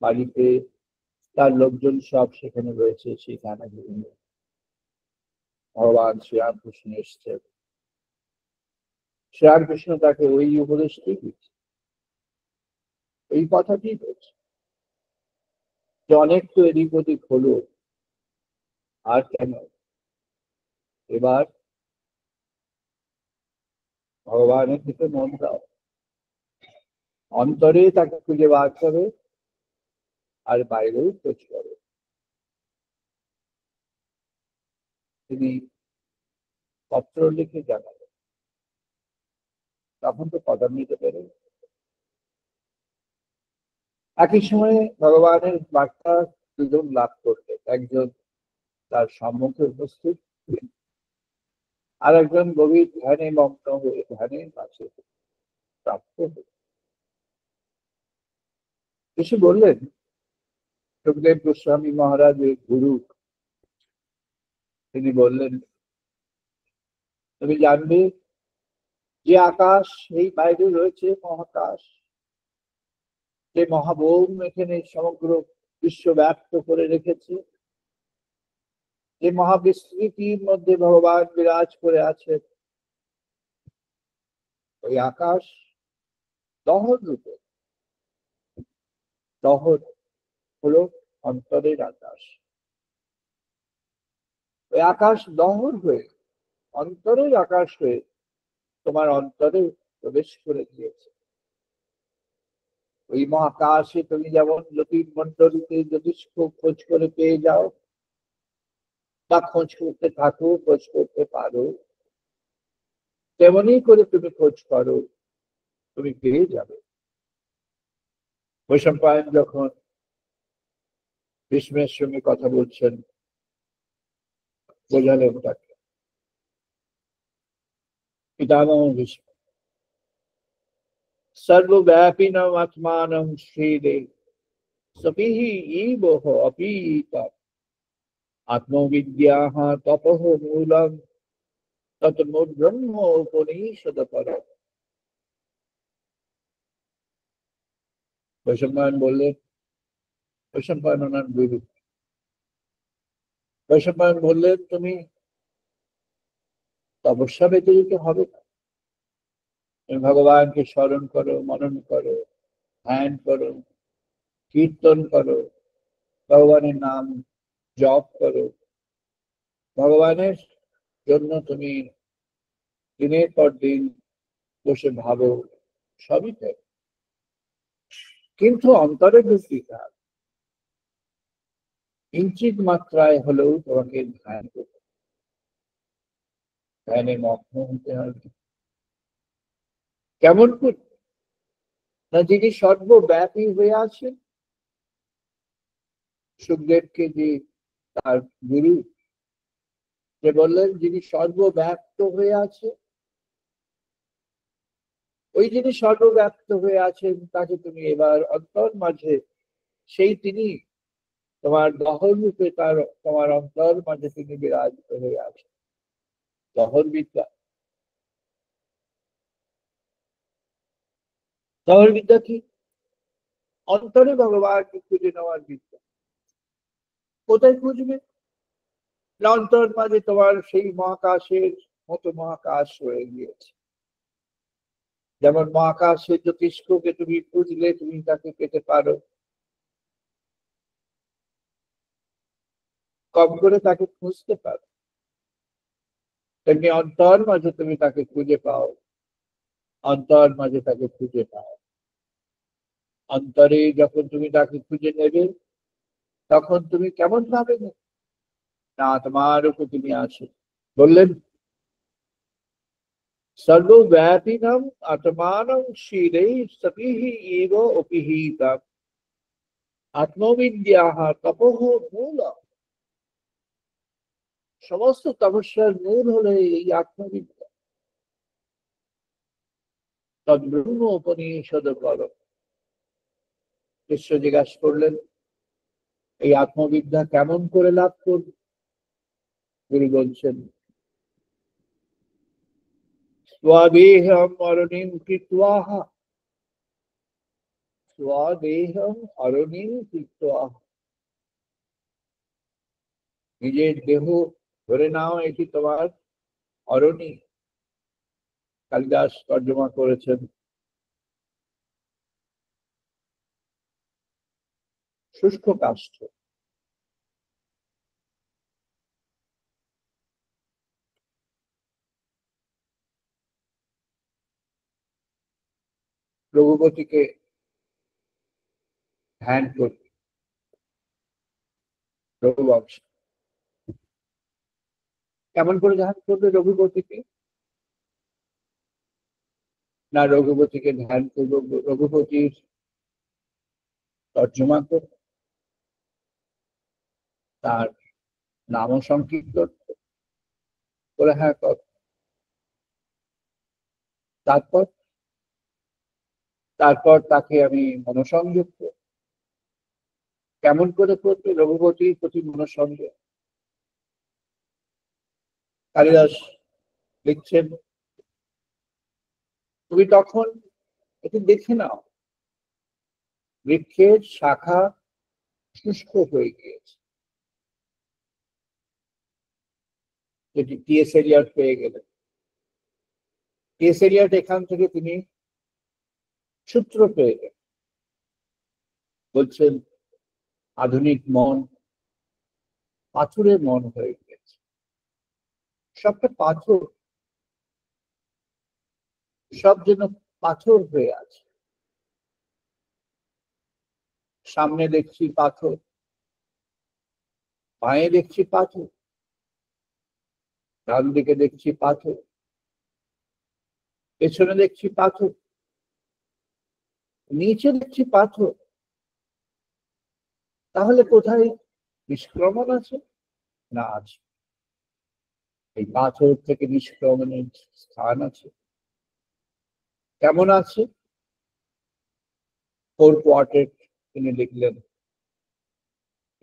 বাড়িতে তার লোকজন সব সেখানে রয়েছে, সেই ধ্যানে ভগবান শ্রীরামকৃষ্ণ এসছেন। শ্রীরামকৃষ্ণ তাকে ওই উপদেশটি দিচ্ছে, এই কথাটি বলছে যে অনেক তো এদিক ওদিক হলো, আর কেন, এবার ভগবানের দিকে মন দাও, অন্তরে তাকে খুঁজে বার করো, আর বাইরেও খোঁজ করো। তিনি পত্র লিখে জানালেন, তখন তো কদম নিতে পেরে। একই সময়ে ভগবানের বার্তা দুজন লাভ করলেন, একজন তার সম্মুখে উপস্থিত, আর একজন গভীর ধ্যানে মগ্ন হয়ে ধ্যানের কাছে প্রাপ্ত হলেন। এসে বললেন, সুখদেব গোস্বামী মহারাজের গুরু, তিনি বললেন তুমি জানবে যে আকাশ এই বাইরে রয়েছে মহাকাশ, যে মহাবোম এখানে সমগ্র বিশ্ব ব্যক্ত করে রেখেছে, যে মহাবিস্তৃতির মধ্যে ভগবান বিরাজ করে আছেন, ওই আকাশ দহন রূপে, দহন হলো অন্তরের আকাশ। ওই আকাশ দহর হয়ে, অন্তরের আকাশ হয়ে তোমার অন্তরে প্রবেশ করে দিয়েছে। ওই মহাকাশে তুমি যেমন জ্যোতির্মণ্ডলীতে জ্যোতিষ্ক খোঁজ করে পেয়ে যাও বা খোঁজ করতে থাকো, খোঁজ করতে পারো, তেমনি করে তুমি খোঁজ করো, তুমি পেয়ে যাবে। বৈশম্পায়ন যখন ভীষ্মের সঙ্গে কথা বলছেন, বোঝালেন তাকে পিতামহ ভীষ্ম, সর্বব্যাপিনম আত্মানম শ্রীদে সপিহি ইবহ অপীতা আত্মবিদ্যাহ তপঃ মূলম তৎব্রহ্ম উপনিষদ পরম। বৈশম্পায়ন বললেন, বৈশম্পায়ন ওনার গুরু, বৈশম্পায়ন বললেন তুমি তপস্যা ব্যতীত হবে না, তুমি ভগবানকে স্মরণ করো, মনন করো, ধ্যান করো, কীর্তন করো, ভগবানের নাম জপ করো, ভগবানের জন্য তুমি দিনের পর দিন বসে ভাবো, সবই তাই। কিন্তু অন্তরে ঢুকতে হবে, কিঞ্চিত মাত্রায় হলেও তোমাকে ধ্যান করতে, ধ্যানে মগ্ন হতে হবে। কেমন করে? না, যিনি সর্বব্যাপী হয়ে আছেন, সুখদেবকে যে তার গুরু যে বললেন যিনি সর্বব্যাপ্ত হয়ে আছে, ওই যিনি সর্বব্যাপ্ত হয়ে আছেন তাকে তুমি এবার অন্তর মাঝে, সেই তিনি তোমার দহর রূপে তার তোমার অন্তর মাঝে তিনি বিরাজিত হয়ে আছেন। দহর বিদ্যা, দহর বিদ্যা কি? অন্তরে ভগবানকে খুঁজে নেওয়ার বিদ্যা। কোথায় খুঁজবে? না, অন্তর মাঝে তোমার সেই মহাকাশের মতো মহাকাশ রয়ে গিয়েছে। যেমন মহাকাশের জ্যোতিষ্ককে তুমি খুঁজলে তুমি তাকে পেতে পারো, কম করে তাকে খুঁজতে পারো, তেমনি অন্তর মাঝে তুমি তাকে খুঁজে পাও, অন্তর মাঝে তাকে খুঁজে পাও। অন্তরে যখন তুমি তাকে খুঁজে নেবে, তখন তুমি কেমন ভাবে না তোমার উপর তিনি আছেন। বললেন সর্বব্যাপিনম আত্মানম শিরে সপিহি এব অপিহিতা আত্মবিদ্যাহ তপঃ মূল। সমস্ত তপস্যার মূল হলো এই আত্মবিদ্যা, তদ্ব্রহ্ম উপনিষদ করো। শিষ্য জিজ্ঞাসা করলেন এই আত্মবিদ্যা কেমন করে লাভ করবে? গুরু বলছেন স্বদেহম অরণিম কৃত্বা, স্বদেহম অরণিম কৃত্বা। নিজের দেহ ধরে নাও এটি তোমার অরণি। কালিদাস তর্জমা করেছেন শুষ্ক কাষ্ঠ। রঘুপতিকে ধ্যান করবে, রঘুবংশ কেমন করে ধ্যান করবে রঘুপতিকে? না, রঘুপতিকে ধ্যান করবো, রঘুপতির তর্জমা করবো, তার নাম সংকীর্তন করে, হ্যাঁ কর। তারপর তারপর তাকে আমি মনসংযোগ করব। কেমন করে করবে রঘুপতির প্রতি মনসংযোগ? কালিদাস লিখছেন তুমি তখন এটি দেখে নাও, বৃক্ষের শাখা শুষ্ক হয়ে গিয়েছে, যেটি টিএস এলিয়ট পেয়ে গেলেন। টিএস এলিয়ট এখান থেকে তিনি সূত্র পেয়ে গেলেন, বলছেন আধুনিক মন পাথরের মন হয়ে গেছে, সবটা পাথর, সব যেন পাথর হয়ে আছে। সামনে দেখছি পাথর, পায়ে দেখছি পাথর, ডান দিকে দেখছি পাথর, পেছনে দেখছি পাথর, নিচে দেখছি পাথর। তাহলে কোথায় নিষ্ক্রমণ আছে? না, আছে। এই পাথর থেকে নিষ্ক্রমণের স্থান আছে। কেমন আছে? 4 কোয়ার্টেট তিনি লিখলেন,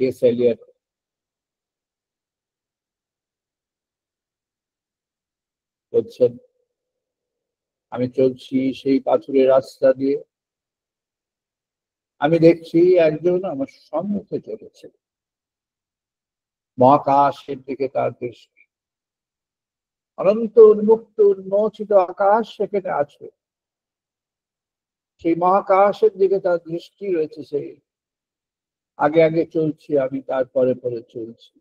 এস এলিয়ট। বলছেন, আমি চলছি সেই পাথরের রাস্তা দিয়ে, আমি দেখছি একজন আমার সম্মুখে চলেছে, মহাকাশের দিকে তার দৃষ্টি, অনন্ত উন্মুক্ত উন্মোচিত আকাশ সেখানে আছে, সেই মহাকাশের দিকে তার দৃষ্টি রয়েছে। সেই আগে আগে চলছি আমি, তারপরে পরে চলছি।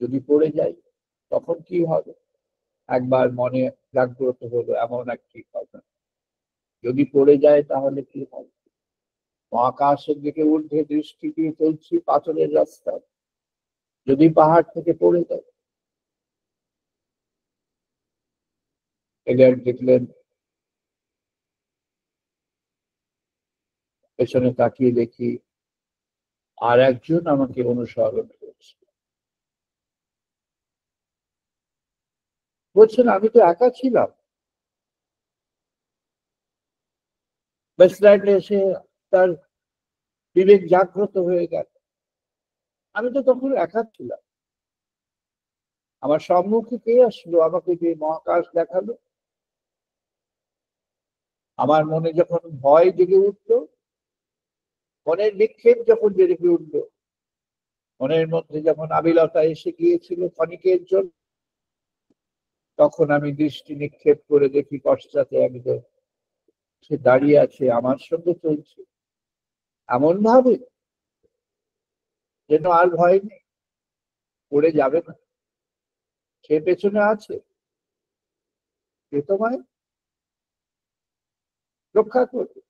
যদি পড়ে যাই তখন কি হবে? একবার মনে জাগ্রত হলো এমন একটি কথা, যদি পড়ে যায় তাহলে কি হবে? মহাকাশের দিকে ঊর্ধ্বে দৃষ্টি দিয়ে চলছি পাথরের রাস্তায়, যদি পাহাড় থেকে পড়ে যায়। এলিয়ট দেখলেন, পেছনে তাকিয়ে দেখি আর একজন আমাকে অনুসরণ করছে। বলছেন, আমি তো একা ছিলাম। ওয়েস্টল্যান্ডে এসে তার বিবেক জাগ্রত হয়ে গেল। আমি তো তখন একা ছিলাম। আমার সম্মুখে কে আসলো, আমাকে যে মহাকাশ দেখালো। আমার মনে যখন ভয় জেগে উঠলো, মনের বিক্ষেপ যখন জেগে উঠলো, মনের মধ্যে যখন আবিলতা এসে গিয়েছিল ক্ষণিকের জন্য, তখন আমি দৃষ্টি নিক্ষেপ করে দেখি পশ্চাতে একজন, সে দাঁড়িয়ে আছে, আমার সঙ্গে চলছে এমন ভাবে যেন আর ভয় নেই, পড়ে যাবে না। সে পেছনে আছে, সে তোমায় রক্ষা করবে।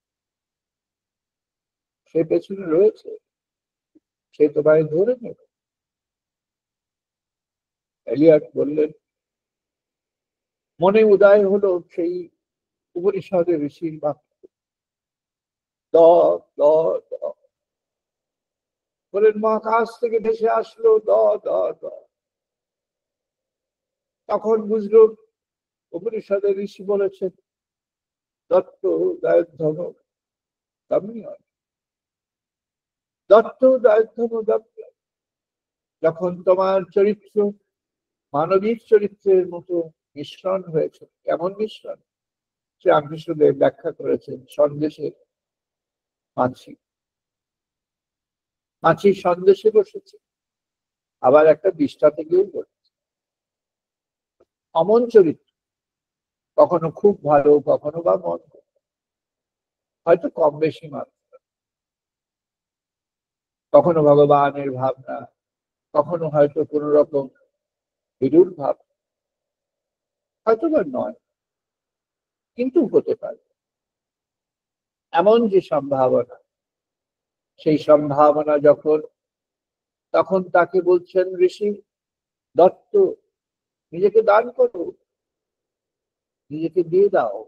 সে পেছনে রয়েছে, সে তোমায় ধরে নেবে। এলিয়ট বললেন, মনে উদয় হলো সেই উপনিষদের ঋষির বাক্য, দ দ দ। বলেন, মহাকাশ থেকে ভেসে আসলো দ দ দ। তখন বুঝলো উপনিষদের ঋষি বলেছেন, দত্ত দায়ধম দম্য, দত্ত দায়ধম দম্য। যখন তোমার চরিত্র মানবিক চরিত্রের মতো মিশ্রণ হয়েছে। কেমন মিশ্রণ? শ্রীরামকৃষ্ণদেব ব্যাখ্যা করেছেন, সন্দেশের মাছি, মাছি সন্দেশে বসেছে, আবার একটা বিষ্ঠা থেকেও বসেছে। অমন চরিত্র, কখনো খুব ভালো, কখনো বা মন, হয়তো কম বেশি মাত্র। কখনো ভগবানের ভাবনা, কখনো হয়তো কোন রকম বিরূপ ভাব, হয়তো বা নয়, কিন্তু হতে পারে। এমন যে সম্ভাবনা, সেই সম্ভাবনা যখন, তখন তাকে বলছেন ঋষি, দত্ত, নিজেকে দান করো, নিজেকে দিয়ে দাও,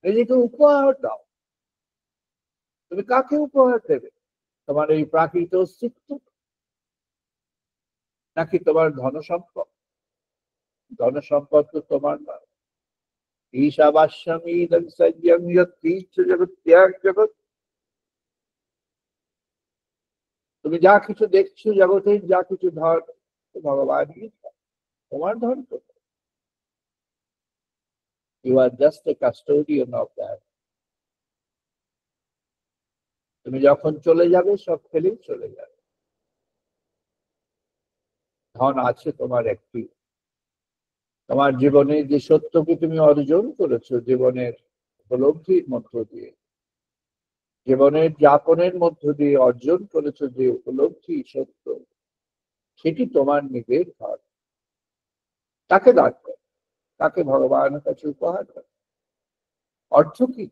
নিজেকে উপহার দাও। তুমি কাকে উপহার দেবে? তোমার এই প্রাকৃত অস্তিত্ব, নাকি তোমার ধন সম্পদ? ধন সম্পদ তো তোমার না। ঈশাবাস্যামি সঞ্জম জগৎ ত্যাগ জগৎ। তুমি যা কিছু দেখছো জগতে, যা কিছু ধন, ভগবানই তোমার ধন তো। You are just a custodian of that. তুমি যখন চলে যাবে সব ফেলেই চলে যাবে। ধন আছে তোমার একটি, তোমার জীবনে যে সত্যকে তুমি অর্জন করেছো জীবনের উপলব্ধির মধ্য দিয়ে, জীবনের যাপনের মধ্য দিয়ে অর্জন করেছো যে উপলব্ধি সত্য, সেটি তোমার নিজের ঘর। তাকে দান করো, তাকে ভগবানের কাছে উপহার করো। অর্থ কি?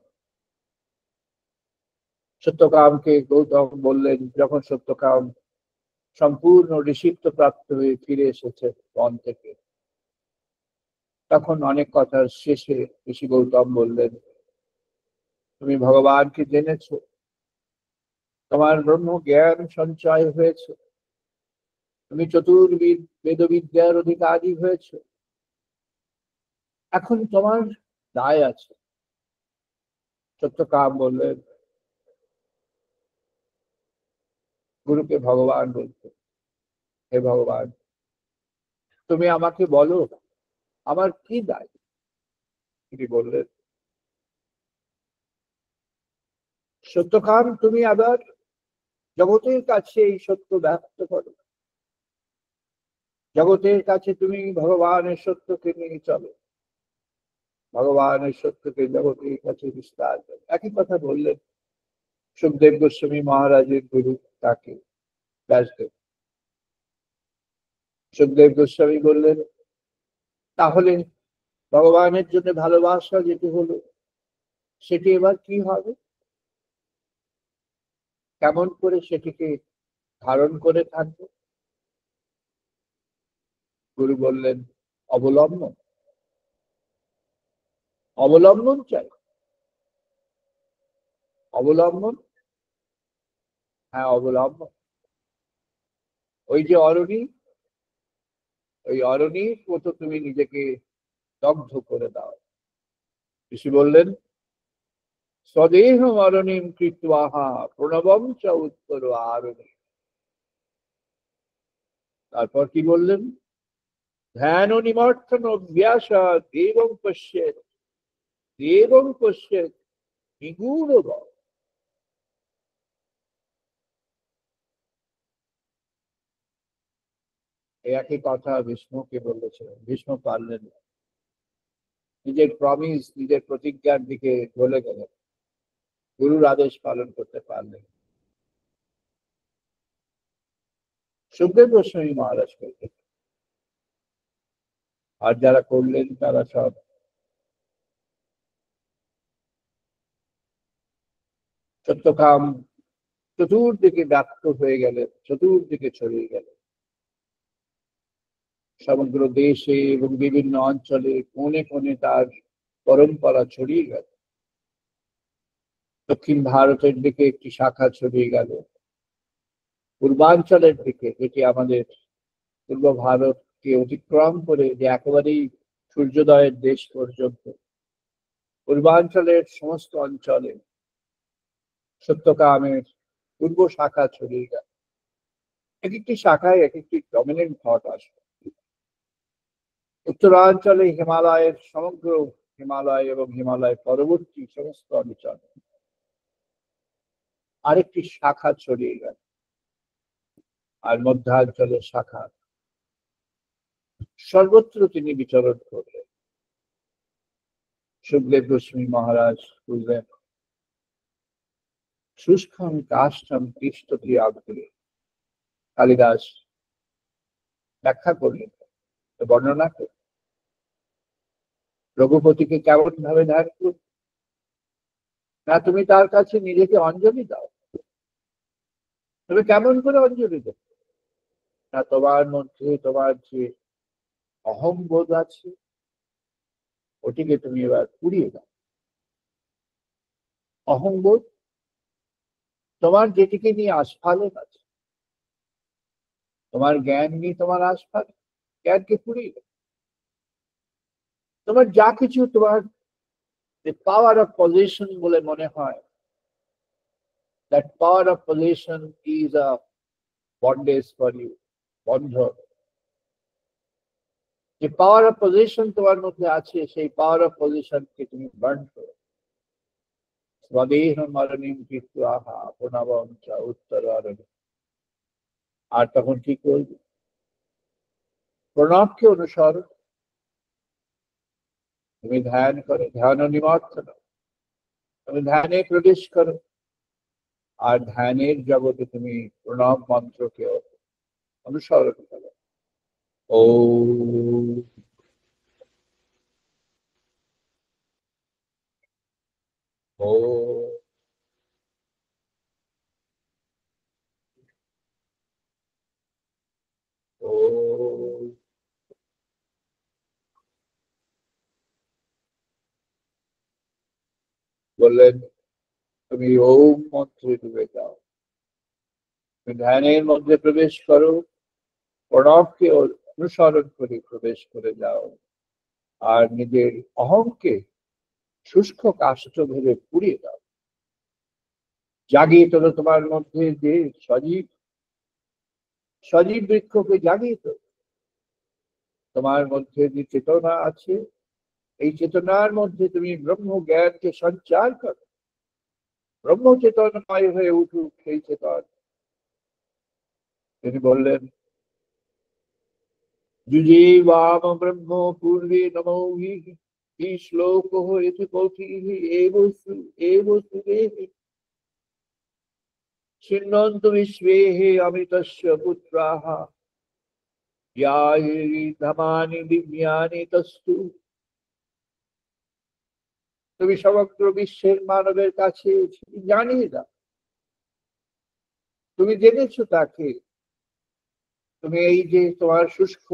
সত্যকামকে গৌতম বললেন, যখন সত্যকাম সম্পূর্ণ ঋষিত্ব প্রাপ্ত হয়ে ফিরে এসেছে বন থেকে, তখন অনেক কথার শেষে ঋষি গৌতম বললেন, তুমি ভগবানকে জেনেছ, তোমার ব্রহ্ম জ্ঞান সঞ্চয় হয়েছে, তুমি চতুর্বিদ বেদবিদ্যার অধিকারী হয়েছ, এখন তোমার দায় আছে। সত্যকাম বললেন, গুরুকে ভগবান বলতে, হে ভগবান, তুমি আমাকে বলো আমার কি দায়। তিনি বললেন, সত্যকাম, তুমি আবার জগতের কাছে এই সত্য ব্যক্ত করো, জগতের কাছে তুমি ভগবানের সত্যকে নিয়ে চলো, ভগবানের সত্যকে জগতের কাছে বিস্তার করো। একই কথা বললেন সুখদেব গোস্বামী মহারাজের গুরু, তাকে ব্যাসদেব। সুখদেব গোস্বামী বললেন, তাহলে ভগবানের জন্য ভালোবাসা যেটি হলো, সেটি এবার কি হবে? কেমন করে সেটিকে ধারণ করে থাকবো? গুরু বললেন, অবলম্বন, অবলম্বন চাই। অবলম্বন, হ্যাঁ অবলম্বন। ওই যে অরণি, ওই অরণির মতো তুমি নিজেকে দগ্ধ করে দাও। ঋষি বললেন, স্বদেহ অরণিম কৃত্বাহা প্রণবম চ উত্তর আরণি। তারপর কি বললেন? ধ্যান নিমর্থন অভ্যাস দেবং পশ্যেত, দেবং পশ্যেত নিগূঢ় ভাব। এই একই কথা ভীষ্মকে বলেছিলেন, ভীষ্ম পারলেন না, নিজের প্রমিস, নিজের প্রতিজ্ঞার দিকে চলে গেলেন, গুরুর আদেশ পালন করতে পারলেন। সুখদেব গোস্বামী মহারাজ করলেন, আর যারা করলেন তারা সব সত্যকাম চতুর্দিকে ব্যক্ত হয়ে গেলেন, চতুর্দিকে ছড়িয়ে গেলেন, সমগ্র দেশে এবং বিভিন্ন অঞ্চলে কোণে কোণে তার পরম্পরা ছড়িয়ে গেল। দক্ষিণ ভারতের দিকে একটি শাখা ছড়িয়ে গেল, পূর্বাঞ্চলের দিকে, যেটি আমাদের পূর্ব ভারতকে অতিক্রম করে যে একেবারেই সূর্যোদয়ের দেশ পর্যন্ত, পূর্বাঞ্চলের সমস্ত অঞ্চলে সত্যকামের পূর্ব শাখা ছড়িয়ে গেল। এক একটি শাখায় এক একটি ডমিনেন্ট থট আসবে। উত্তরাঞ্চলে হিমালয়ের সমগ্র হিমালয় এবং হিমালয় পরবর্তী সমস্ত অঞ্চল আরেকটি শাখা ছড়িয়ে গেল, আর মধ্যাঞ্চলের শাখা। সর্বত্র তিনি বিচরণ করলেন। সুখদেব গোস্বামী মহারাজ বুঝলেন, শুষ্কম কাষ্ঠম তিষ্ঠতি আগ্রে। কালিদাস ব্যাখ্যা করলেন, বর্ণনা করলেন, রঘুপতিকে কেমন ভাবে ধ্যান করবে? না, তুমি তার কাছে নিজেকে অঞ্জলি দাও। তুমি কেমন করে অঞ্জলি দেবে? না, তোমার মধ্যে তোমার যে অহংবোধ আছে, ওটিকে তুমি এবার পুড়িয়ে দাও। অহংবোধ, তোমার যেটিকে নিয়ে আস্ফালন আছে, তোমার জ্ঞান নিয়ে তোমার আস্ফালন, জ্ঞানকে পুড়িয়ে দাও। তোমার যা কিছু তোমার পাওয়ার অফ পজিশন বলে মনে হয়, that power of possession is a bondage for you, বন্ধন। যে পাওয়ার অফ পজিশন তোমার মধ্যে আছে, সেই পাওয়ার অফ পজিশনকে তুমি বার্ন করো। স্বদেহ মরণিম কৃত্বাহা প্রণবম চ উত্তর আরণি। আর তখন কি করবে? প্রণবকে অনুসরণ, তুমি ধ্যান করো, ধ্যান নিমর্থন, তুমি ধ্যানে প্রবেশ করো, আর ধ্যানের জগতে তুমি প্রণব মন্ত্রকে অনুসরণ করো। ও ও ও বললেন তুমি ওম মন্ত্রে ডুবে যাও, তুমি ধ্যানের মধ্যে প্রবেশ করো, প্রণবকে অনুসরণ করে প্রবেশ করে যাও, আর নিজের অহংকে শুষ্ক কাষ্ঠ ভেবে পুড়িয়ে দাও। জাগিয়ে তোলো তোমার মধ্যে যে সজীব সজীব বৃক্ষকে, জাগিয়ে তোলো। তোমার মধ্যে যে চেতনা আছে, এই চেতনার মধ্যে তুমি ব্রহ্ম জ্ঞানকে সঞ্চার করো। ব্রহ্ম চেতনময় হয়ে উঠুক সেই চেতন। তিনি বললেন যুজীবাম ব্রহ্ম পূর্বে নমো হি শ্লোক হয়েছে কৌটি এব সুদেহ ছিন্নন্ত বিশ্বে অমৃতস্য পুত্রাঃ ধামানি দিব্যানি তস্তু। তুমি সমগ্র বিশ্বের মানবের কাছে জানিয়ে দাও, তুমি জেনেছো তাকে, তুমি এই যে তোমার শুষ্ক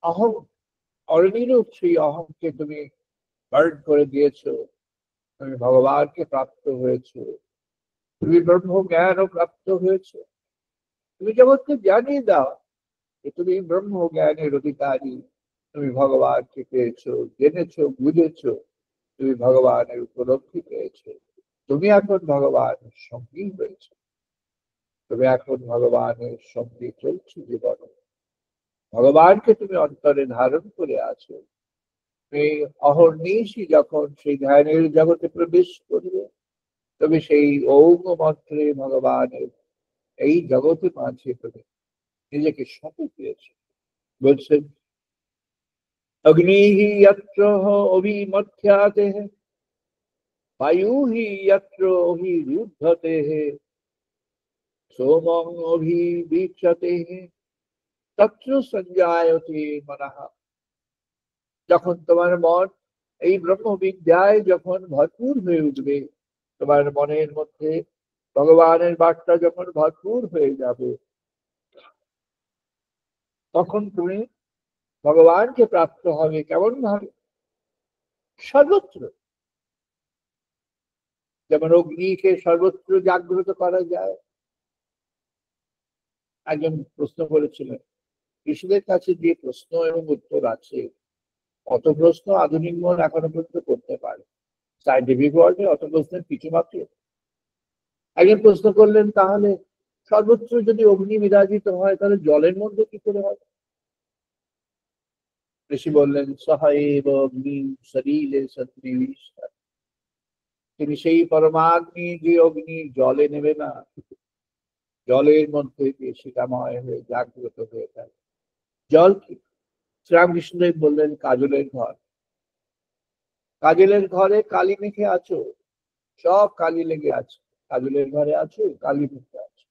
অহং, অনিরূপ সেই অহংকে তুমি বার্ন করে দিয়েছো, তুমি ভগবানকে প্রাপ্ত হয়েছো, তুমি ব্রহ্ম জ্ঞানও প্রাপ্ত হয়েছো। তুমি জগৎকে জানিয়ে দাও যে তুমি ব্রহ্ম জ্ঞানের অধিকারী, তুমি ভগবানকে পেয়েছো, জেনেছো, বুঝেছো, তুমি ভগবানের উপলব্ধি পেয়েছো। তুমি এখন ভগবানের সঙ্গী হয়েছো, তুমি এখন ভগবানের সঙ্গে চলছো জীবন। ভগবানকে তুমি অন্তরে ধারণ করে আছো। তুমি অহর্নিশি যখন সেই ধ্যানের জগতে প্রবেশ করবে, তুমি সেই ওম মন্ত্রে ভগবানের এই জগতের মাঝে তুমি নিজেকে শপথ দিয়েছো। বলছেন অগ্নিহি যত্র অভিমথ্যাতে বায়ুহি যত্র অভিরুদ্ধতে সোমং অভিবীক্ষতে তত্র সঞ্জায়তে মনঃ। যখন তোমার মন এই ব্রহ্মবিদ্যায় যখন ভরপুর হয়ে উঠবে, তোমার মনের মধ্যে ভগবানের বার্তা যখন ভরপুর হয়ে যাবে, তখন তুমি ভগবানকে প্রাপ্ত হবে। কেমন ভাবে? সর্বত্র। যেমন অগ্নিকে সর্বত্র জাগ্রত করা যায়। একজন প্রশ্ন করেছিলেন, ঋষিদের কাছে যে প্রশ্ন এবং উত্তর আছে, অত প্রশ্ন আধুনিক মন এখনো পর্যন্ত করতে পারে। সাইন্টিফিক ওয়ার্ল্ডে অত প্রশ্নের কিছু মাত্র। একজন প্রশ্ন করলেন, তাহলে সর্বত্র যদি অগ্নি বিরাজিত হয়, তাহলে জলের মধ্যে কি করে হয়? ঋষি বললেন সহায়েব অগ্নি শরীরে সন্নিবিষ্ট। তিনি সেই পরমাগ্নি, যে অগ্নি জলে নেবে না, জলের মধ্যে দিয়ে শিকাময় হয়ে জাগ্রত হয়ে থাকে। জল কি? শ্রীরামকৃষ্ণদেব বললেন কাজলের ঘর। কাজলের ঘরে কালি মেখে আছো, সব কালি লেগে আছে, কাজলের ঘরে আছো, কালি মেখে আছো।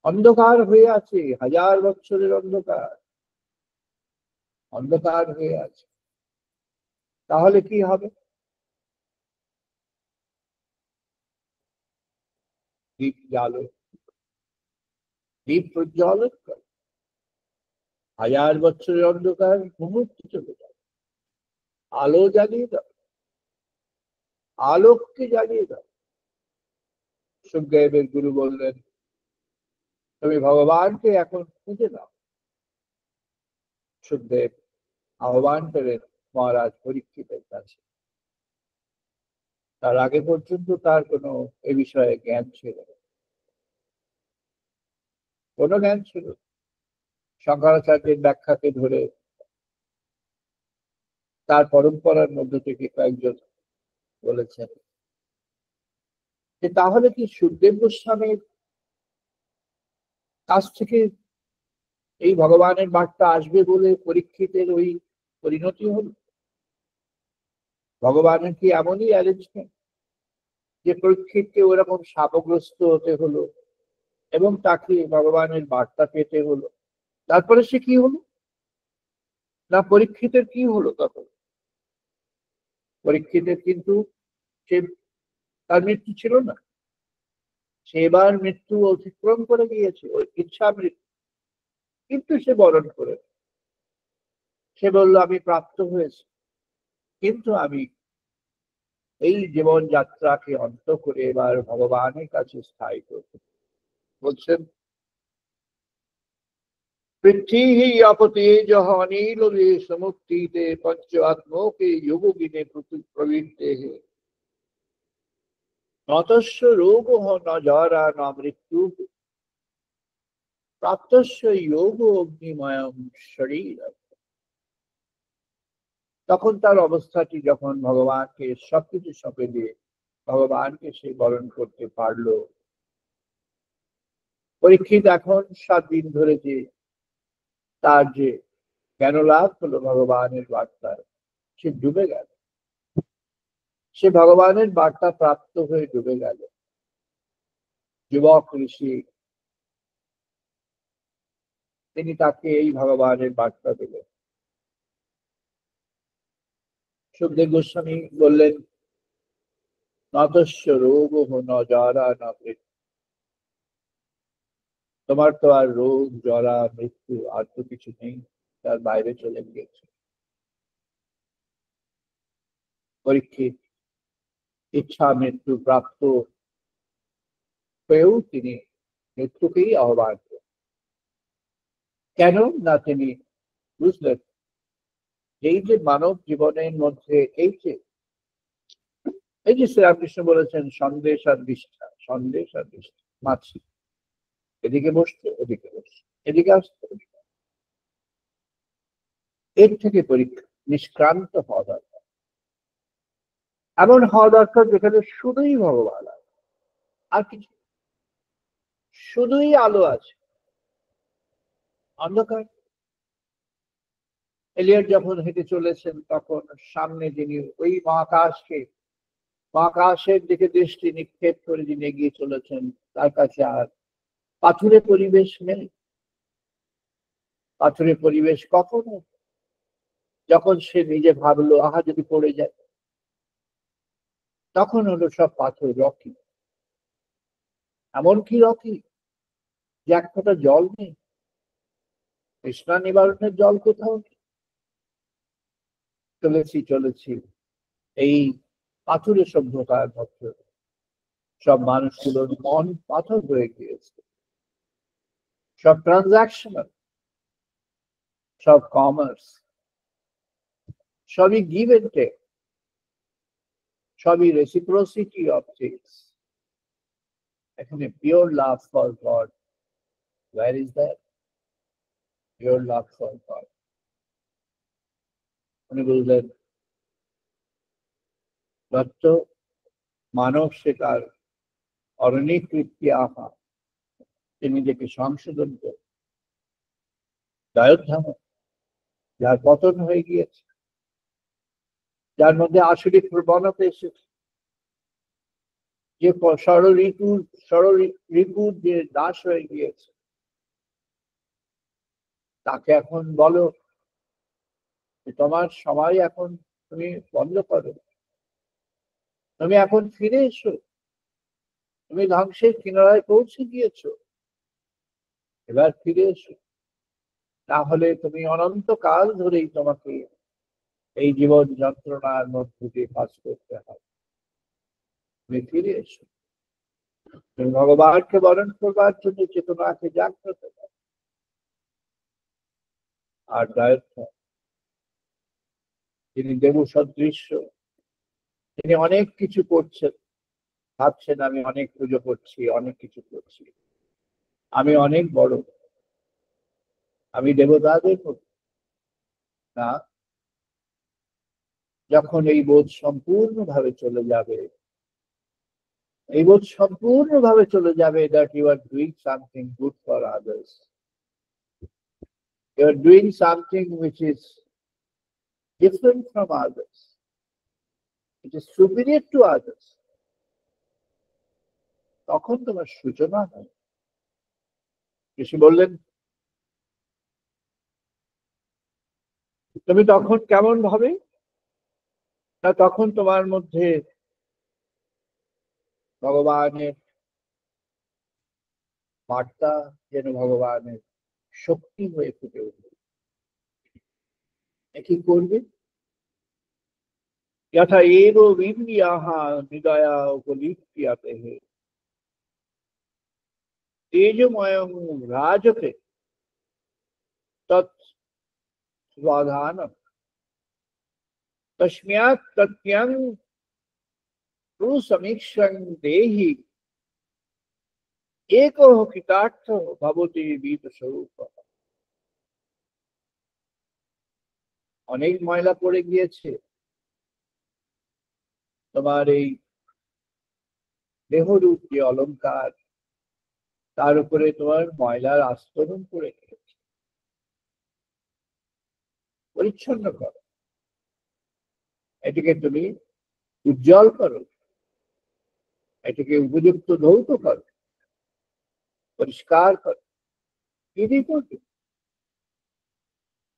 অন্ধকার হয়ে আছে, 1000 বছরের অন্ধকার, অন্ধকার হয়ে আছে। তাহলে কি হবে? দীপ জ্বালো, দীপ প্রজ্বলন করো। 1000 বছরের অন্ধকার মুহূর্তে চলে যাবে। আলো জ্বালিয়ে দাও, আলোককে জ্বালিয়ে দাও। সুখদেবের গুরু বললেন তুমি ভগবানকে এখন খুঁজে দাও। সুখদেব আহ্বান করেন মহারাজ পরীক্ষিতের কাছে। তার আগে পর্যন্ত তার কোনো এ বিষয়ে জ্ঞান ছিল না, কোনো জ্ঞান ছিল না। শঙ্করাচার্যের ব্যাখ্যাকে ধরে তার পরম্পরার মধ্যে থেকে কয়েকজন বলেছেন যে তাহলে কি সুখদেব গোস্বামীর কাছ থেকে এই ভগবানের বার্তা আসবে বলে পরীক্ষিতের ওই পরিণতি হল? ভগবানের কি এমনই অ্যারেঞ্জমেন্ট যে পরীক্ষিতকে ওরকম শাপগ্রস্ত হতে হলো এবং তাকে ভগবানের বার্তা পেতে হলো, তারপরে সে কি হলো না, পরীক্ষিতের কি হলো তখন? পরীক্ষিতের কিন্তু সে তার মৃত্যু ছিল না, সে এবার মৃত্যু অতিক্রম করে গিয়েছে, ওই ইচ্ছা মৃত্যু, কিন্তু সে বরণ করে, সে বলল আমি প্রাপ্ত হয়েছি, কিন্তু আমি এই জীবন যাত্রাকে অন্ত করে এবার ভগবানের কাছে স্থায়ী করব। বলছেন पृथ्वी अपतेज अनिल समुक्ति पंच आत्मों के युग गिने प्रवृत्ते है न तस्य रोग हो न जरा न मृत्यु प्राप्तस्य योग अग्निमय शरीर। তখন তার অবস্থাটি যখন ভগবানকে সবকিছু সঁপে দিয়ে ভগবানকে সে বরণ করতে পারলো, পরীক্ষিত এখন 7 দিন ধরে যে তার যে জ্ঞান লাভ হলো ভগবানের বার্তায়, সে ডুবে গেল, সে ভগবানের বার্তা প্রাপ্ত হয়ে ডুবে গেল। যুবক ঋষি তিনি তাকে এই ভগবানের বার্তা দিলেন। সুখদেব গোস্বামী বললেন নতস্য রোগ ন জরা ন মৃত্যু, তোমার তো আর রোগ জরা মৃত্যু আর তো কিছু নেই, তার বাইরে চলে গিয়েছে। পরীক্ষিত ইচ্ছা মৃত্যু প্রাপ্ত হয়েও তিনি মৃত্যুকেই আহ্বান করেন। কেন না তিনি বুঝলেন এই যে মানব জীবনের মধ্যে এই যে শ্রীরামকৃষ্ণ বলেছেন সন্দেশ আর বিষ্ঠা, সন্দেশ আর বিষ্ঠা, মাছি এদিকে বসছে ওদিকে বসছে, এদিকে আসছে ওদিকে, এর থেকে পরীক্ষা নিষ্ক্রান্ত হওয়া দরকার। এমন হওয়া দরকার যেখানে শুধুই ভগবান আছে, আর কিছু, শুধুই আলো আছে, অন্ধকার। এলিয়ট যখন হেঁটে চলেছেন তখন সামনে যিনি ওই মহাকাশের দিকে দৃষ্টি নিক্ষেপ করে যিনি এগিয়ে চলেছেন, তার কাছে আর পাথুরে পরিবেশ নেই। পাথুরে পরিবেশ কখনো যখন সে নিজে ভাবলো আহা যদি পড়ে যায়, তখন হলো সব পাথর রকি, এমনকি রকি যে এক ফোঁটা জল নেই, তৃষ্ণা নিবারণের জল কোথাও নেই। চলেছি এই পাথুরে সভ্যতার মধ্যে সব মানুষগুলোর মন পাথর হয়ে গিয়েছে, সব ট্রানজাকশনাল, সব কমার্স, সবই গিভ এন্ড টেক, সবই রেসিপ্রোসিটি অফ থিংস। এখানে pure love for god, where is that pure love for God? উনি বললেন দত্ত মানব সে তার অরণ্যকৃত্য আহা, তিনি নিজেকে সংশোধন করে দয়োধাম, যার পতন হয়ে গিয়েছে, যার মধ্যে আসলে প্রবণতা এসেছে, যে ষড়ঋতুর যে দাস হয়ে গিয়েছে, তাকে এখন বলো তোমার সময় এখন তুমি বন্ধ করো, তুমি এখন ফিরে এসো, তুমি ধ্বংসের কিনারায় পৌঁছে গিয়েছো, এবার ফিরে এসো, তাহলে তুমি অনন্তকাল ধরেই তোমাকে এই জীবন যন্ত্রণার মধ্যে দিয়ে কাজ করতে হবে, তুমি ফিরে এসো, তুমি ভগবানকে বরণ করবার জন্য চেতনাকে জাগ্রত করো। আর দয়ার্থ তিনি দেব সদৃশ্য, তিনি অনেক কিছু করছেন, ভাবছেন আমি অনেক পুজো করছি, অনেক কিছু করছি, আমি অনেক বড়, আমি দেবতাদের মতো না। যখন এই বোধ সম্পূর্ণভাবে চলে যাবে, এই বোধ সম্পূর্ণভাবে চলে যাবে that you are doing something good for others, you are doing something which is different from others, it is superior to others, তখন তোমার সূচনা হয়। ঋষি বললেন, তুমি তখন কেমন ভাবে? না, তখন তোমার মধ্যে ভগবানের বার্তা যেন ভগবানের শক্তি হয়ে ফুটে উঠবে। কি করবে? যথা এব বিন্দিয়াহ হৃদয়া উপলিপ্যতে তেজময়ং রাজতে তৎ স্বাধানম তস্ম্যাৎ তত্যং সুসমীক্ষং দেহি एको কৃতার্থ ভবতি বীত স্বরূপ। অনেক ময়লা পড়ে গিয়েছে তোমার এই দেহরূপ যে অলংকার, তার উপরে তোমার ময়লার আস্তরণ পড়ে গিয়েছে। পরিচ্ছন্ন করো, এটিকে তুমি উজ্জ্বল করো, এটিকে উপযুক্ত ধৌত করো, পরিষ্কার করো। কি করবে?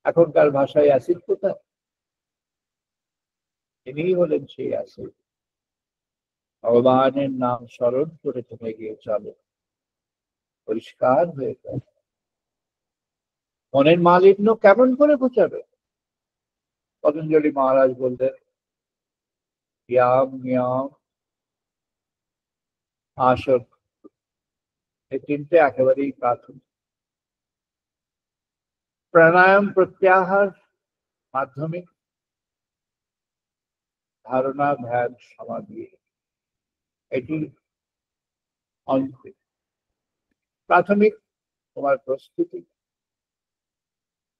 এখনকার ভাষায় অ্যাসিড কোথায়? ইনিই হলেন সেই অ্যাসিড। ভগবানের নাম স্মরণ করে তুমি গিয়ে চলো, পরিষ্কার হয়ে যাবে। মনের মালিন্য কেমন করে ঘুচাবে? পতঞ্জলি মহারাজ বললেন, ইয়াম নিয়ম আসন, এই তিনটে একেবারেই প্রাথমিক। প্রাণায়াম প্রত্যাহার মাধ্যমিক, ধারণা ধ্যান সমাধি এটি অন্তিম। প্রাথমিক তোমার প্রস্তুতি,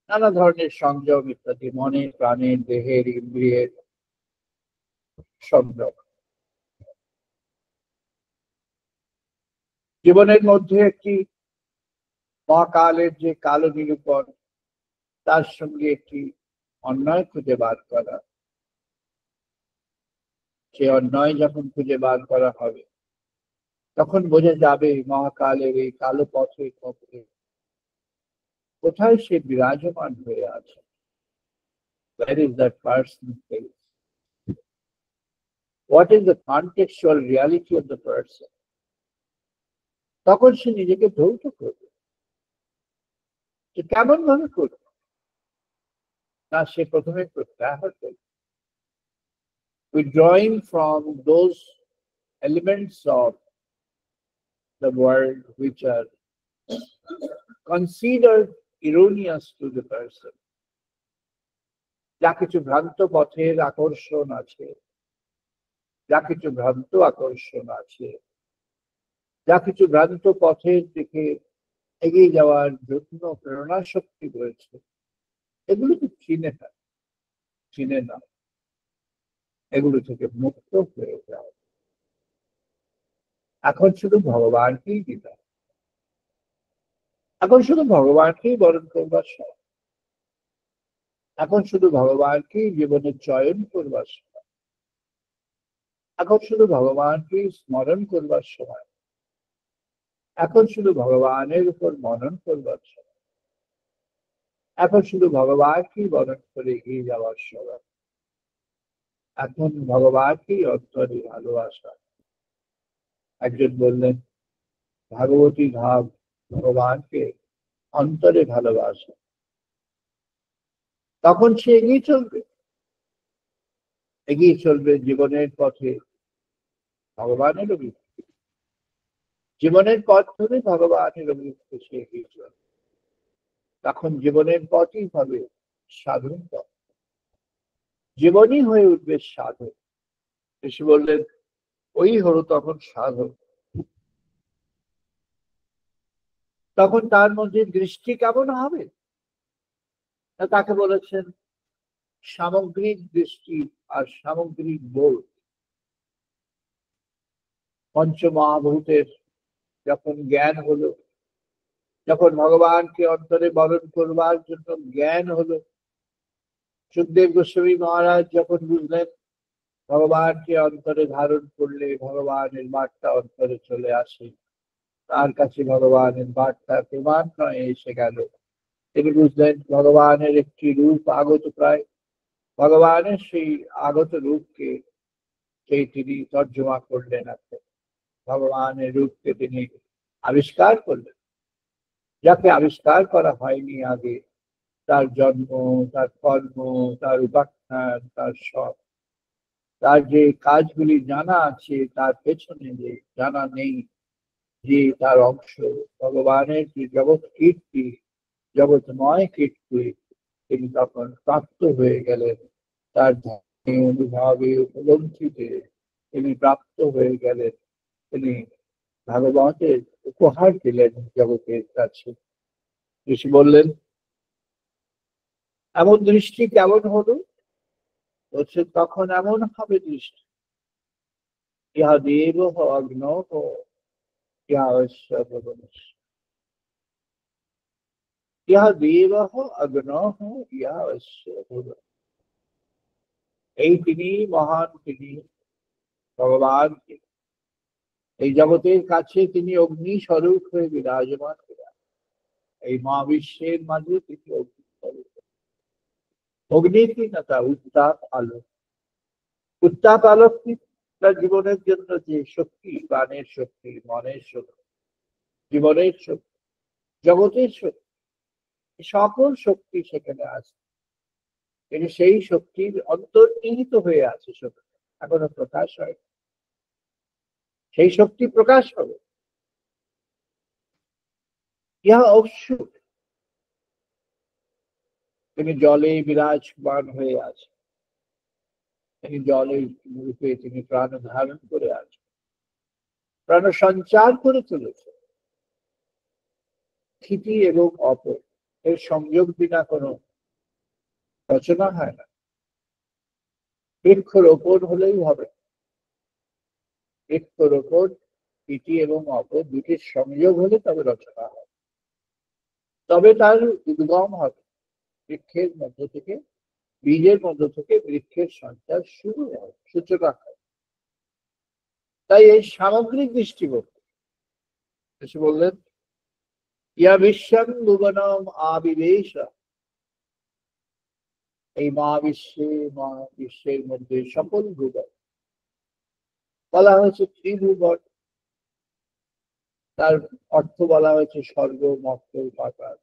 নানা ধরনের সংযম ইত্যাদি, মনে প্রাণের দেহের ইন্দ্রিয়ের সংযম। জীবনের মধ্যে একটি মহাকালের যে কালো নিরূপণ, তার সঙ্গে একটি অন্যায় খুঁজে বার করা। সে অন্যায় যখন খুঁজে বার করা হবে, তখন বোঝা যাবে মহাকালের এই কালো পথে পথে কোথায় সে বিরাজমান হয়ে আছে। Where is that person face? What is the contextual reality of the person? তখন সে নিজেকে ধৌত করবে। কেমন ভাবে করবে? না, সে প্রথমে প্রত্যাহার করবে, withdrawing from those elements of the world which are considered erroneous to the person. যা কিছু ভ্রান্ত পথের আকর্ষণ আছে, যা কিছু ভ্রান্ত আকর্ষণ আছে, যা কিছু ভ্রান্ত পথের দিকে এগিয়ে যাওয়ার জন্য প্রেরণা শক্তি রয়েছে, এগুলোকে চিনে না, এগুলো থেকে মুক্ত হয়ে যাও। এখন শুধু ভগবানকেই দিতে, এখন শুধু ভগবানকেই বরণ করবার সময়, এখন শুধু ভগবানকেই জীবনে চয়ন করবার সময়, এখন শুধু ভগবানকেই স্মরণ করবার সময়, এখন শুধু ভগবানের উপর মনন করবার সময়, এখন শুধু ভগবানকেই বরণ করে এগিয়ে যাওয়ার সময়, এখন ভগবানকেই অন্তরে ভালোবাসা। একজন বললেন, ভাগবতী ভাব ভগবানকে অন্তরে ভালোবাসা। তখন সে এগিয়ে চলবে জীবনের পথে ভগবানের অভিমুখে, জীবনের পথ ধরে ভগবানের অভিমুখে সে এগিয়ে চলবে। তখন জীবনের পথই হবে সাধন পথ, জীবনই হয়ে উঠবে সাধন। ঋষি বললেন, ওই হলো তখন সাধন। তখন তার মধ্যে দৃষ্টি কেমন হবে? তাকে বলেছেন সামগ্রিক দৃষ্টি আর সামগ্রিক বোধ। পঞ্চমহাভূতের যখন জ্ঞান হলো, যখন ভগবানকে অন্তরে বরণ করবার জন্য জ্ঞান হলো, সুখদেব গোস্বামী মহারাজ যখন বুঝলেন ভগবানকে অন্তরে ধারণ করলে ভগবানের বার্তা অন্তরে চলে আসে। তার কাছে ভগবানের বার্তা প্রমাণ নয় এসে গেল। তিনি বুঝলেন ভগবানের একটি রূপ আগত, প্রায় ভগবানের সেই আগত রূপকে তিনি তর্জমা করলেন। এখন ভগবানের রূপকে তিনি আবিষ্কার করলেন, যাকে আবিষ্কার করা হয়নি আগে। তার জন্ম, তার কর্ম, তার উপাখ্যান, তার সব, তার যে কাজগুলি জানা আছে তার পেছনে যে জানা নেই, যে তার অংশ, ভগবানের যে জগৎ কীর্তি, জগৎময় কীর্তি, তিনি তখন প্রাপ্ত হয়ে গেলেন। তার ধ্যানে, অনুভবে, উপলব্ধিতে তিনি প্রাপ্ত হয়ে গেলেন। তিনি ভাগবতের উপহার দিলেন জগতের কাছে। ঋষি বললেন, এমন দৃষ্টি কেমন হলো? বলছে, তখন এমন হবে দৃষ্টি, ইহা দেব অগ্ন ইহা অবশ্য ভগবান, ইহা দেব অগ্ন ইহা অবশ্য ভগবান। এই তিনি মহান, তিনি ভগবান। এই জগতের কাছে তিনি অগ্নি স্বরূপ হয়ে বিরাজমান করেন। এই মহাবিশ্বের মাঝে তিনি অগ্নি স্বরূপ। অগ্নি কি না, তা উত্তাপ আলোক। উত্তাপ আলোক কি? তার জীবনের জন্য যে শক্তি, প্রাণের শক্তি, মনের শক্তি, জীবনের শক্তি, জগতের শক্তি, সকল শক্তি সেখানে আছে। কিন্তু সেই শক্তির অন্তর্নিহিত হয়ে আছে শক্তি, এখনো প্রকাশ হয়। সেই শক্তি প্রকাশ হবে। ইহা অবশ্যই তিনি জলে বিরাজমান হয়ে আছে। তিনি জলের রূপে তিনি প্রাণ ধারণ করে আছেন, প্রাণ সঞ্চার করে চলেছে। স্থিতি এবং অপর এর সংযোগ বিনা কোনো রচনা হয় না। বৃক্ষরোপণ হলেই হবে। বৃক্ষরোপণ, স্থিতি এবং অপর দুটির সংযোগ হলে তবে রচনা হয়, তবে তার উদ্গম হবে। বৃক্ষের মধ্য থেকে, বীজের মধ্য থেকে বৃক্ষের সঞ্চার শুরু হয়, সূচনা হয়। তাই এই সামগ্রিক দৃষ্টিভঙ্গি এসে বললেন, ইয়া বিশ্বং ভুবনম আবিবেশ, এই মহাবিশ্বের মধ্যে সকল ভুবন বলা হয়েছে ত্রিভুবন। তার অর্থ বলা হয়েছে স্বর্গ, মর্ত্য, পাতাল।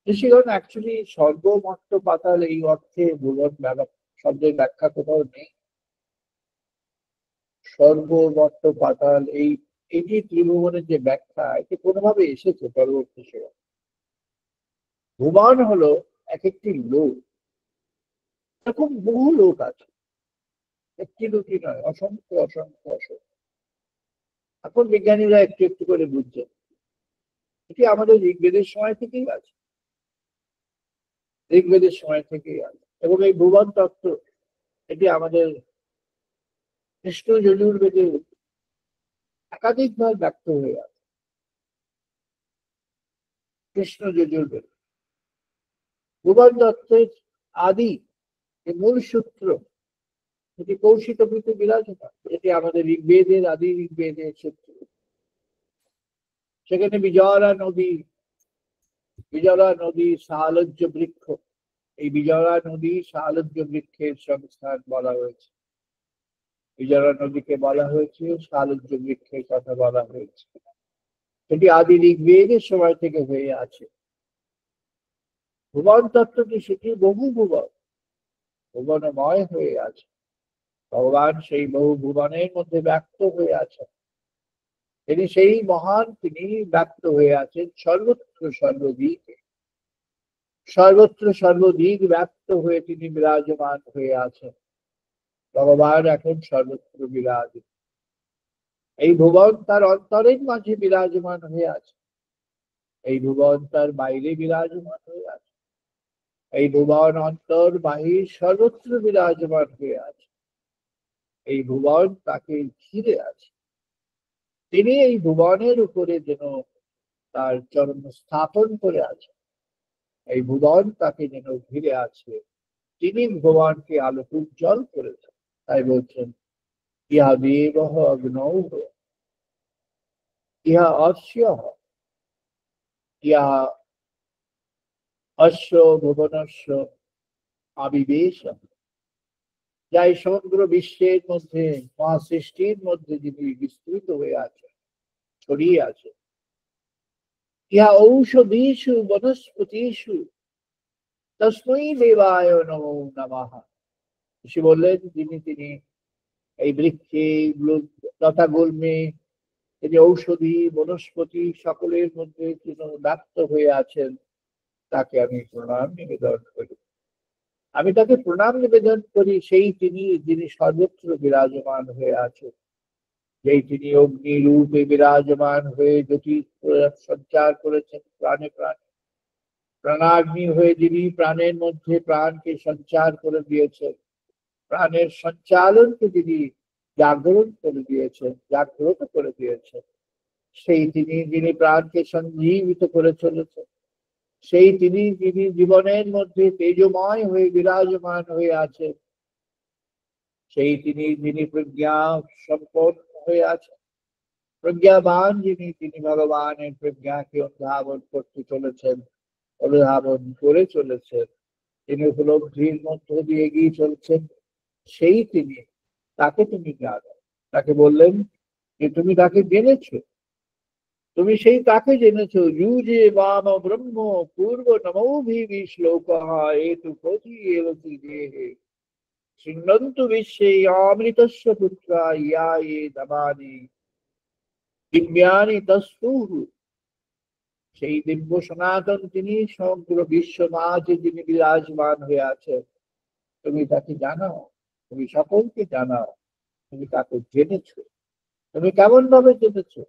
ঋষিগণ অ্যাকচুয়ালি স্বর্গ, মর্ত্য, পাতাল এই অর্থে ভুবন শব্দের ব্যাখ্যা কোথাও নেই। স্বর্গ, মর্ত্য, পাতাল এই এই যে ত্রিভুবনের যে ব্যাখ্যা, এটি কোনোভাবে এসেছে পরবর্তী সময়। ভুবন হলো এক একটি লোক, এরকম বহু লোক আছে, একটি দুটি নয়, অসংখ্য অসংখ্য অসংখ্য। এখন বিজ্ঞানীরা একটু একটু করে বুঝছেন এটি আমাদের ঋগ্বেদের সময় থেকেই আছে, ঋগ্বেদের সময় থেকেই আছে। এবং এই ভুবন তত্ত্ব এটি আমাদের কৃষ্ণ যজুর্বেদে একাধিকবার ব্যক্ত হয়ে আছে। কৃষ্ণ যজুর্বেদ ভুবন তত্ত্বের আদি, মূল সূত্র, এটি কৌশিকপীঠে বিরাজমান। এটি আমাদের ঋগ্বেদের, আদি ঋগ্বেদের সূত্র। সেখানে বিজয়রা নদী সাহালজ্য বৃক্ষ, এই বিজয়রা নদী সাহালজ্য বৃক্ষের সংস্থান বলা হয়েছে। বিজয়রা নদীকে বলা হয়েছে, সাহালজ্য বৃক্ষের কথা বলা হয়েছে। সেটি আদি ঋগ্বেদের সময় থেকে হয়ে আছে। ভুবন তত্ত্বটি সেটি বহু ভুবন, ভুবনময় হয়ে আছে। ভগবান সেই বহু ভুবনের মধ্যে ব্যক্ত হয়ে আছেন। তিনি সেই মহান, তিনি ব্যক্ত হয়ে আছেন সর্বত্র সর্বদিকে। সর্বত্র সর্বদিক ব্যক্ত হয়ে তিনি বিরাজমান হয়ে আছেন। ভগবান এখন সর্বত্র বিরাজিত। এই ভুবন তার অন্তরের মাঝে বিরাজমান হয়ে আছে, এই ভুবন তার বাইরে বিরাজমান হয়ে আছে, এই ভুবন অন্তর বাহির সর্বত্র বিরাজমান হয়ে আছে। এই ভুবন তাকে ঘিরে আছে। তিনি এই ভুবনের উপরে যেন তার চরণ স্থাপন করে আছে। এই ভুবন তাকে যেন ঘিরে আছে। তিনি ভগবানকে আলোকে উজ্জ্বল করেছেন। তাই বলছেন ইহা দেব অগ্নৌ, ইহা অস্য, ইহা অশ্ব ভুবনস্য আবিবেশ, যা এই সমগ্র বিশ্বের মধ্যে মহাসৃষ্টির মধ্যে যিনি বিস্তৃত হয়ে আছে, ছড়িয়ে আছে। ইহা ঔষধীষু বনস্পতিষু তস্মৈ দেবায় নমো নমঃ। ঋষি বললেন তিনি এই বৃক্ষে, লতা গুল্মে, এই যে ঔষধি বনস্পতি সকলের মধ্যে তিনি ব্যক্ত হয়ে আছেন, তাকে আমি প্রণাম নিবেদন করি। আমি তাকে প্রণাম নিবেদন করি সেই যিনি সর্বত্র বিরাজমান হয়ে আছেন, যেই তিনি অগ্নি রূপে বিরাজমান হয়ে জ্যোতি সঞ্চার করেছেন প্রাণে প্রাণে, প্রাণাগ্নি হয়ে যিনি প্রাণের মধ্যে প্রাণকে সঞ্চার করে দিয়েছেন, প্রাণের সঞ্চালনকে যিনি জাগরণ করে দিয়েছেন, জাগ্রত করে দিয়েছেন, সেই যিনি প্রাণকে সঞ্জীবিত করে চলেছেন, সেই যিনি জীবনের মধ্যে তেজময় হয়ে বিরাজমান হয়ে আছেন, সেই যিনি প্রজ্ঞা সম্পন্ন হয়ে আছেন, প্রজ্ঞাবান তিনি ভগবানের প্রজ্ঞাকে অনুধাবন করতে চলেছেন, অনুধাবন করে চলেছেন, তিনি উপলব্ধির মধ্য দিয়ে এগিয়ে চলছেন, সেই তাকে তুমি জানো। তাকে বললেন যে তুমি তাকে জেনেছো, তুমি সেই তাকে জেনেছো। যুজে বাম ব্রহ্ম পূর্ব নমোভি শ্লোক এতু কোথি এলতি দেহে শৃণ্বন্তু বিশ্বে অমৃতস্য পুত্রা ইয়া এ দমানি দিব্যানি তস্তুহু। সেই দিব্য সনাতন তিনি সমগ্র বিশ্ব মাঝে যিনি বিরাজমান হয়ে আছেন, তুমি তাকে জানাও, তুমি সকলকে জানাও, তুমি তাকে জেনেছো। তুমি কেমন ভাবে জেনেছো?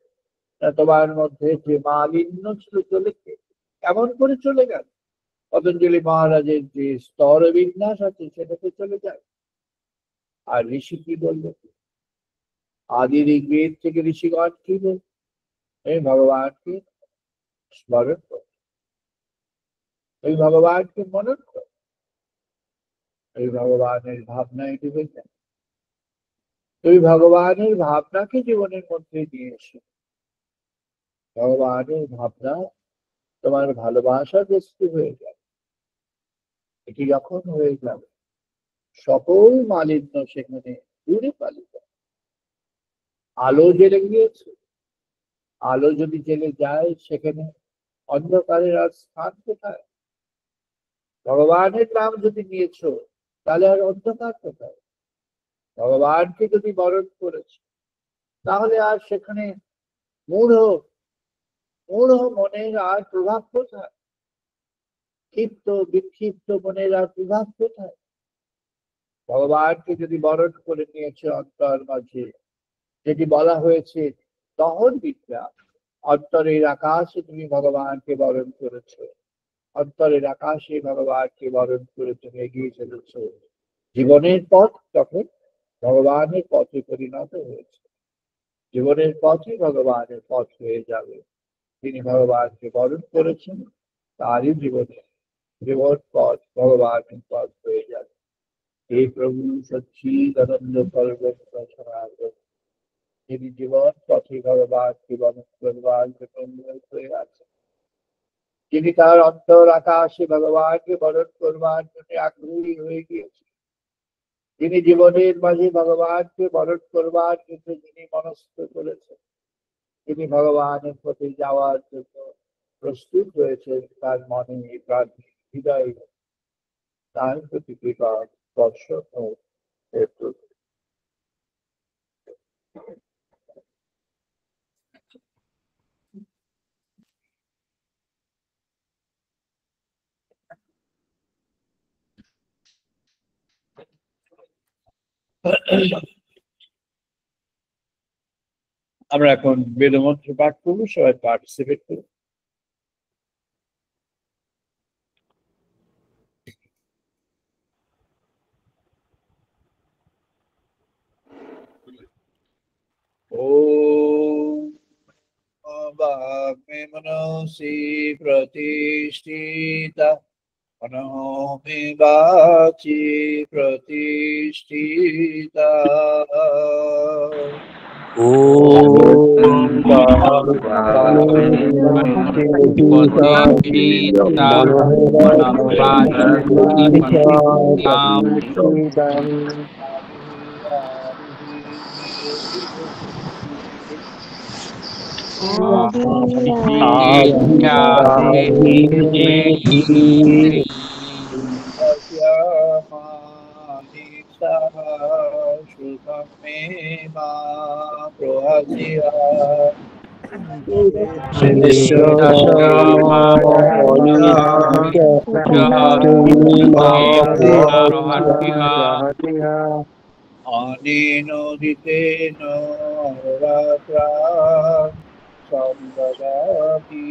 তোমার মধ্যে যে মালিন্য ছিল চলেছে, কেমন করে চলে গেল? পতঞ্জলি মহারাজের যে স্তর বিন্যাস আছে সেটাতে চলে যায়। আর ঋষি কি বলবে? আদি ঋগ্বেদ থেকে ঋষিগণ কি বলবে? এই ভগবানকে স্মরণ কর, এই ভগবানকে মনন কর, এই ভগবানের ভাবনায় ডুবে যায়, তুই ভগবানের ভাবনাকে জীবনের মধ্যে নিয়ে এসো। ভগবানের ভাবনা তোমার ভালোবাসার বস্তু হয়ে যায়। এটি যখন হয়ে যাবে, সকল মালিন্য সেখানে দূরে পালিয়ে যাবে। আলো জ্বেলে গিয়েছে, আলো যদি জেলে যায় সেখানে অন্ধকারের আর স্থান কোথায়? ভগবানের নাম যদি নিয়েছো, তাহলে আর অন্ধকার কোথায়? ভগবানকে যদি বরণ করেছে, তাহলে আর সেখানে মূঢ় মূঢ় মনের আর প্রভাব কোথায়? ক্ষিপ্ত বিক্ষিপ্ত মনের আর প্রভাব কোথায়? ভগবানকে যদি বরণ করে নিয়েছে অন্তর মাঝে, যেটি বলা হয়েছে দহন বিদ্যা, অন্তরের আকাশে তুমি ভগবানকে বরণ করেছ, অন্তরের আকাশে ভগবানকে বরণ করে তুমি এগিয়ে চলেছ, জীবনের পথ তখন ভগবানের পথে পরিণত হয়েছে। জীবনের পথই ভগবানের পথ হয়ে যাবে। তিনি ভগবানকে বরণ করেছেন, তারই জীবন পথ ভগবানের পথ হয়ে যাবে। হে প্রভু সচ্চিদানন্দ পরম সনাতন, যিনি জীবন পথে ভগবানকে বরণ করবার জন্য হয়ে আছে, যিনি তার অন্তর আকাশে ভগবানকে বরণ করবার জন্য আগ্রহী হয়ে গিয়েছে, যিনি জীবনের মাঝে ভগবানকে বরণ করবার জন্য যিনি মনস্থ করেছেন, তিনি ভগবানের পথে যাওয়ার জন্য প্রস্তুত হয়েছেন, তার মনে প্রাণে হৃদয়ে তার প্রতি কৃপা স্পর্শ হোক। আমরা এখন বেদমন্ত্র পাঠ করবো, সবাই পার্টিসিপেট করবো। ॐ वाग्मे मनसि प्रतिष्ठिता मनोमि वाचि प्रतिष्ठिता Om श्रुतं मे मा प्रहसिया अनेनोदितेन रात्रा सम्ददाति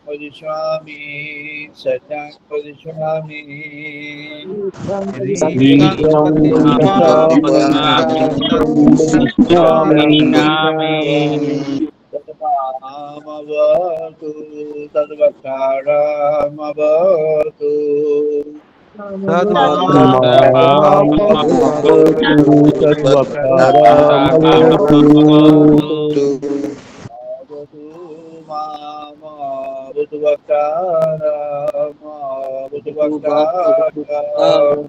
वदिष्यामि सत्यं वदिष्यामि तद्मामवतु तद्वक्तारमवतु अवतु मामवतु वक्तारमवतु वक्तारम्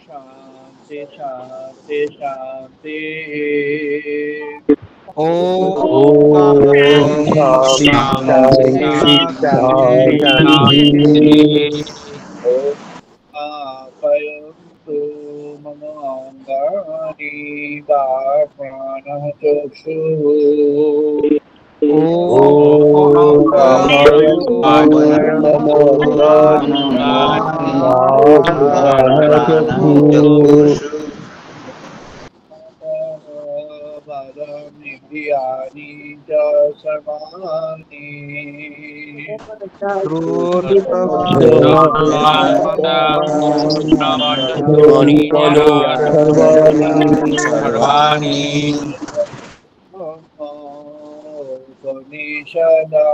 शांति शांति शांति आपयन्तु मम अङ्गानि वा प्राणचक्षुः बलमिन्द्रियाणि च सर्वाणि उपनिषदा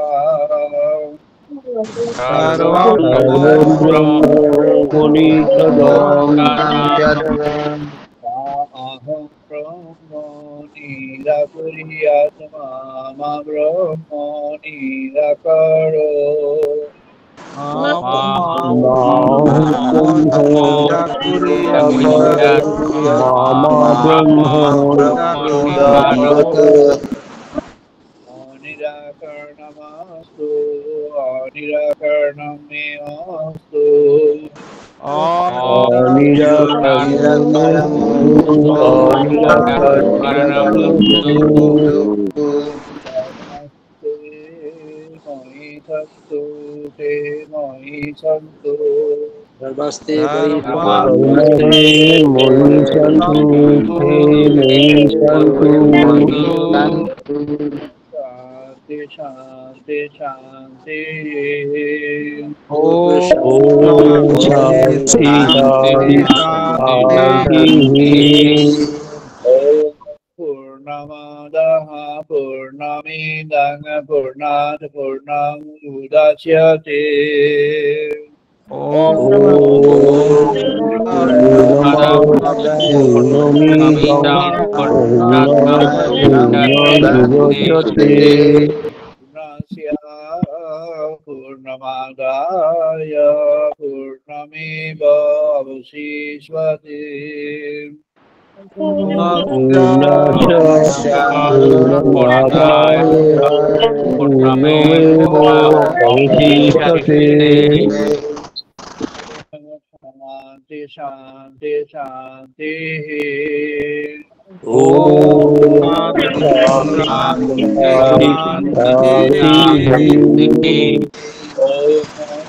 अहं ब्रह्म निराकुर्यात्मा मा ब्रह्म निराकरो निराकरणमस्तु निराकरणं मे अस्तु मयि सन्तु ते मयि सन्तु Namaste, शान्ति शान्ति शान्ति ॐ पूर्णमादः पूर्णमिदं पूर्णात् पूर्णमुदच्यते पूर्णस्य पूर्णमादाय पूर्णमेव अवशिष्यते शान्ति शान्ति शान्ति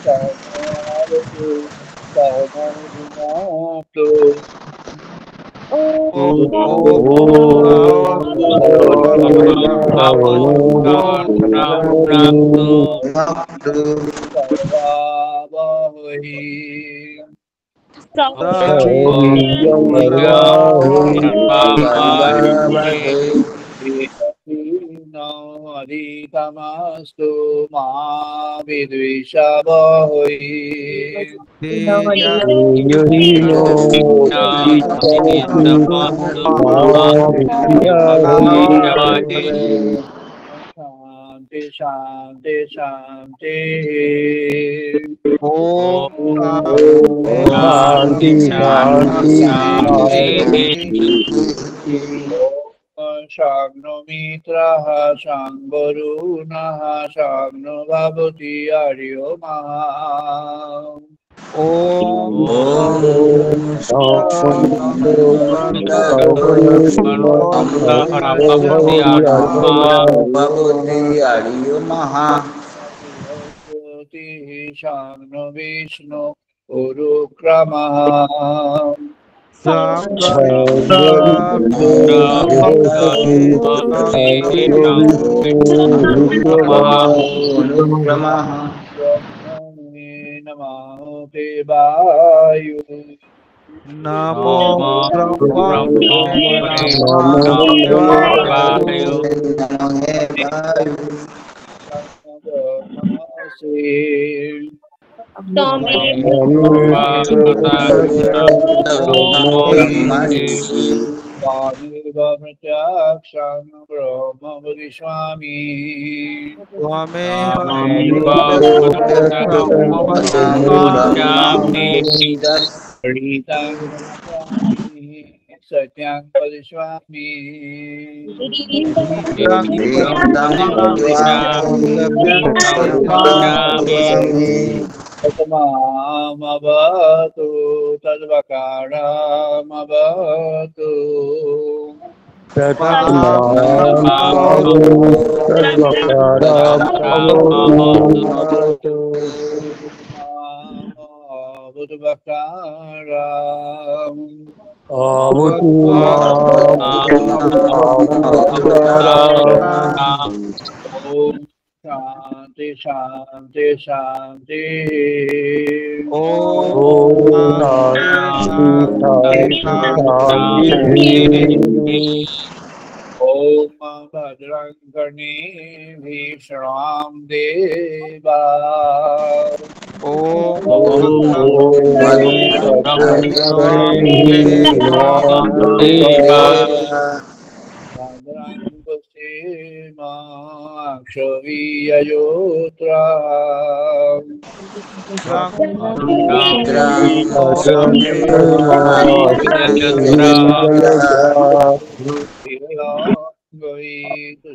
सहनावतु सहनौ भुनक्तु अधितमस्तु मा विद्विषावहै शांति शांति शांति शांति शांति शाग्नो मित्रः शांगरुणः शाग्नो भवति हरियो महा शाग्नो विष्णु उरुक्रमः नमो ते वायु नमो प्रत्यक्षं ब्रह्म वदिष्यामि रीतं सत्यं वदिष्यामि तत्मामवतु तद्वकारामवतु बुद्वकाराम ओम शांति शांति शांति ओम भद्रं कर्णेभिः देवा भद्रं पश्येमाक्षवीययोत्रा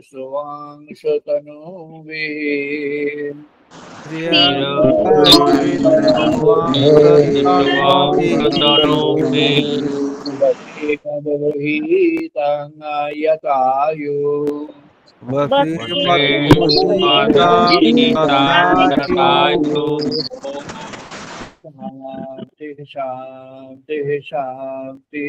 सुवांशतनुभिः यतायु शांति शांति शांति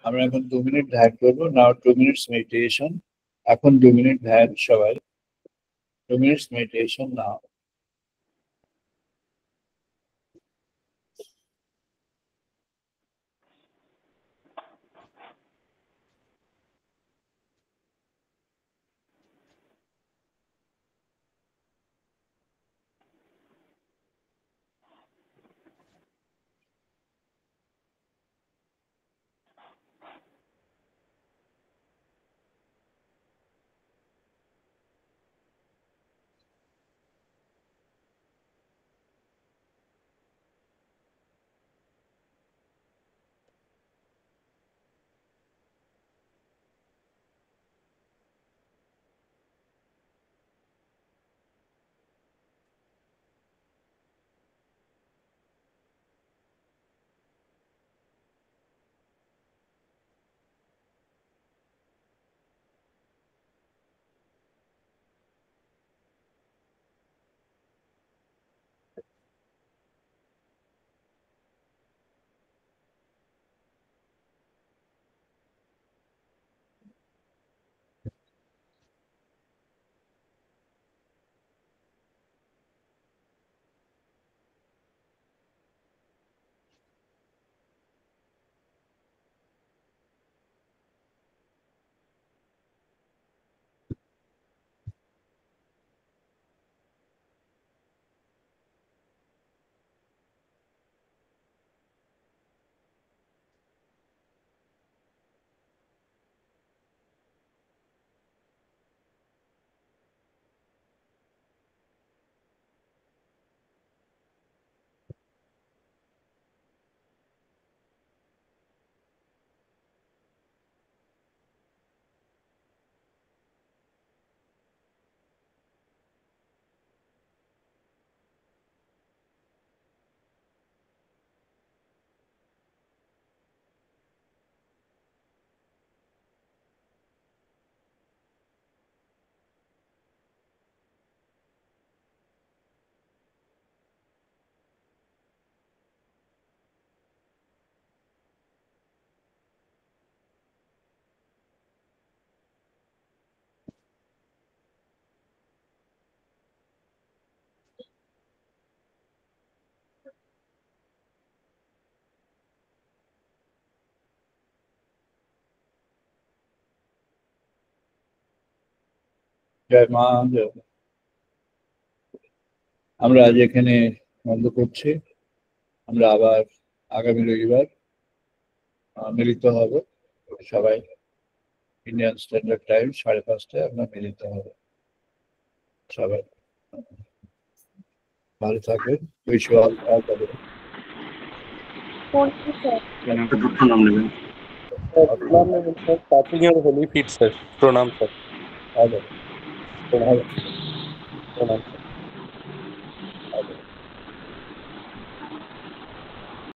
আমরা এখন 2 মিনিট ধ্যান করবো নাও 2 মিনিটস মেডিটেশন এখন 2 মিনিট ধ্যান সবাই 2 মিনিটস মেডিটেশন নাও জয় মা জয় মা। আমরা আজ এখানে বন্ধ করছি। আমরা আবার আগামী রবিবার মিলিত হব সবাই। ইন্ডিয়ান স্ট্যান্ডার্ড টাইম 5:30টায় আমরা মিলিত হব সবাই। ভালো থাকবেন। Wish you all the best. নাম নেবেন। Starting your holy feet, sir. Pranam, sir. ভালো Pranam. Pranam.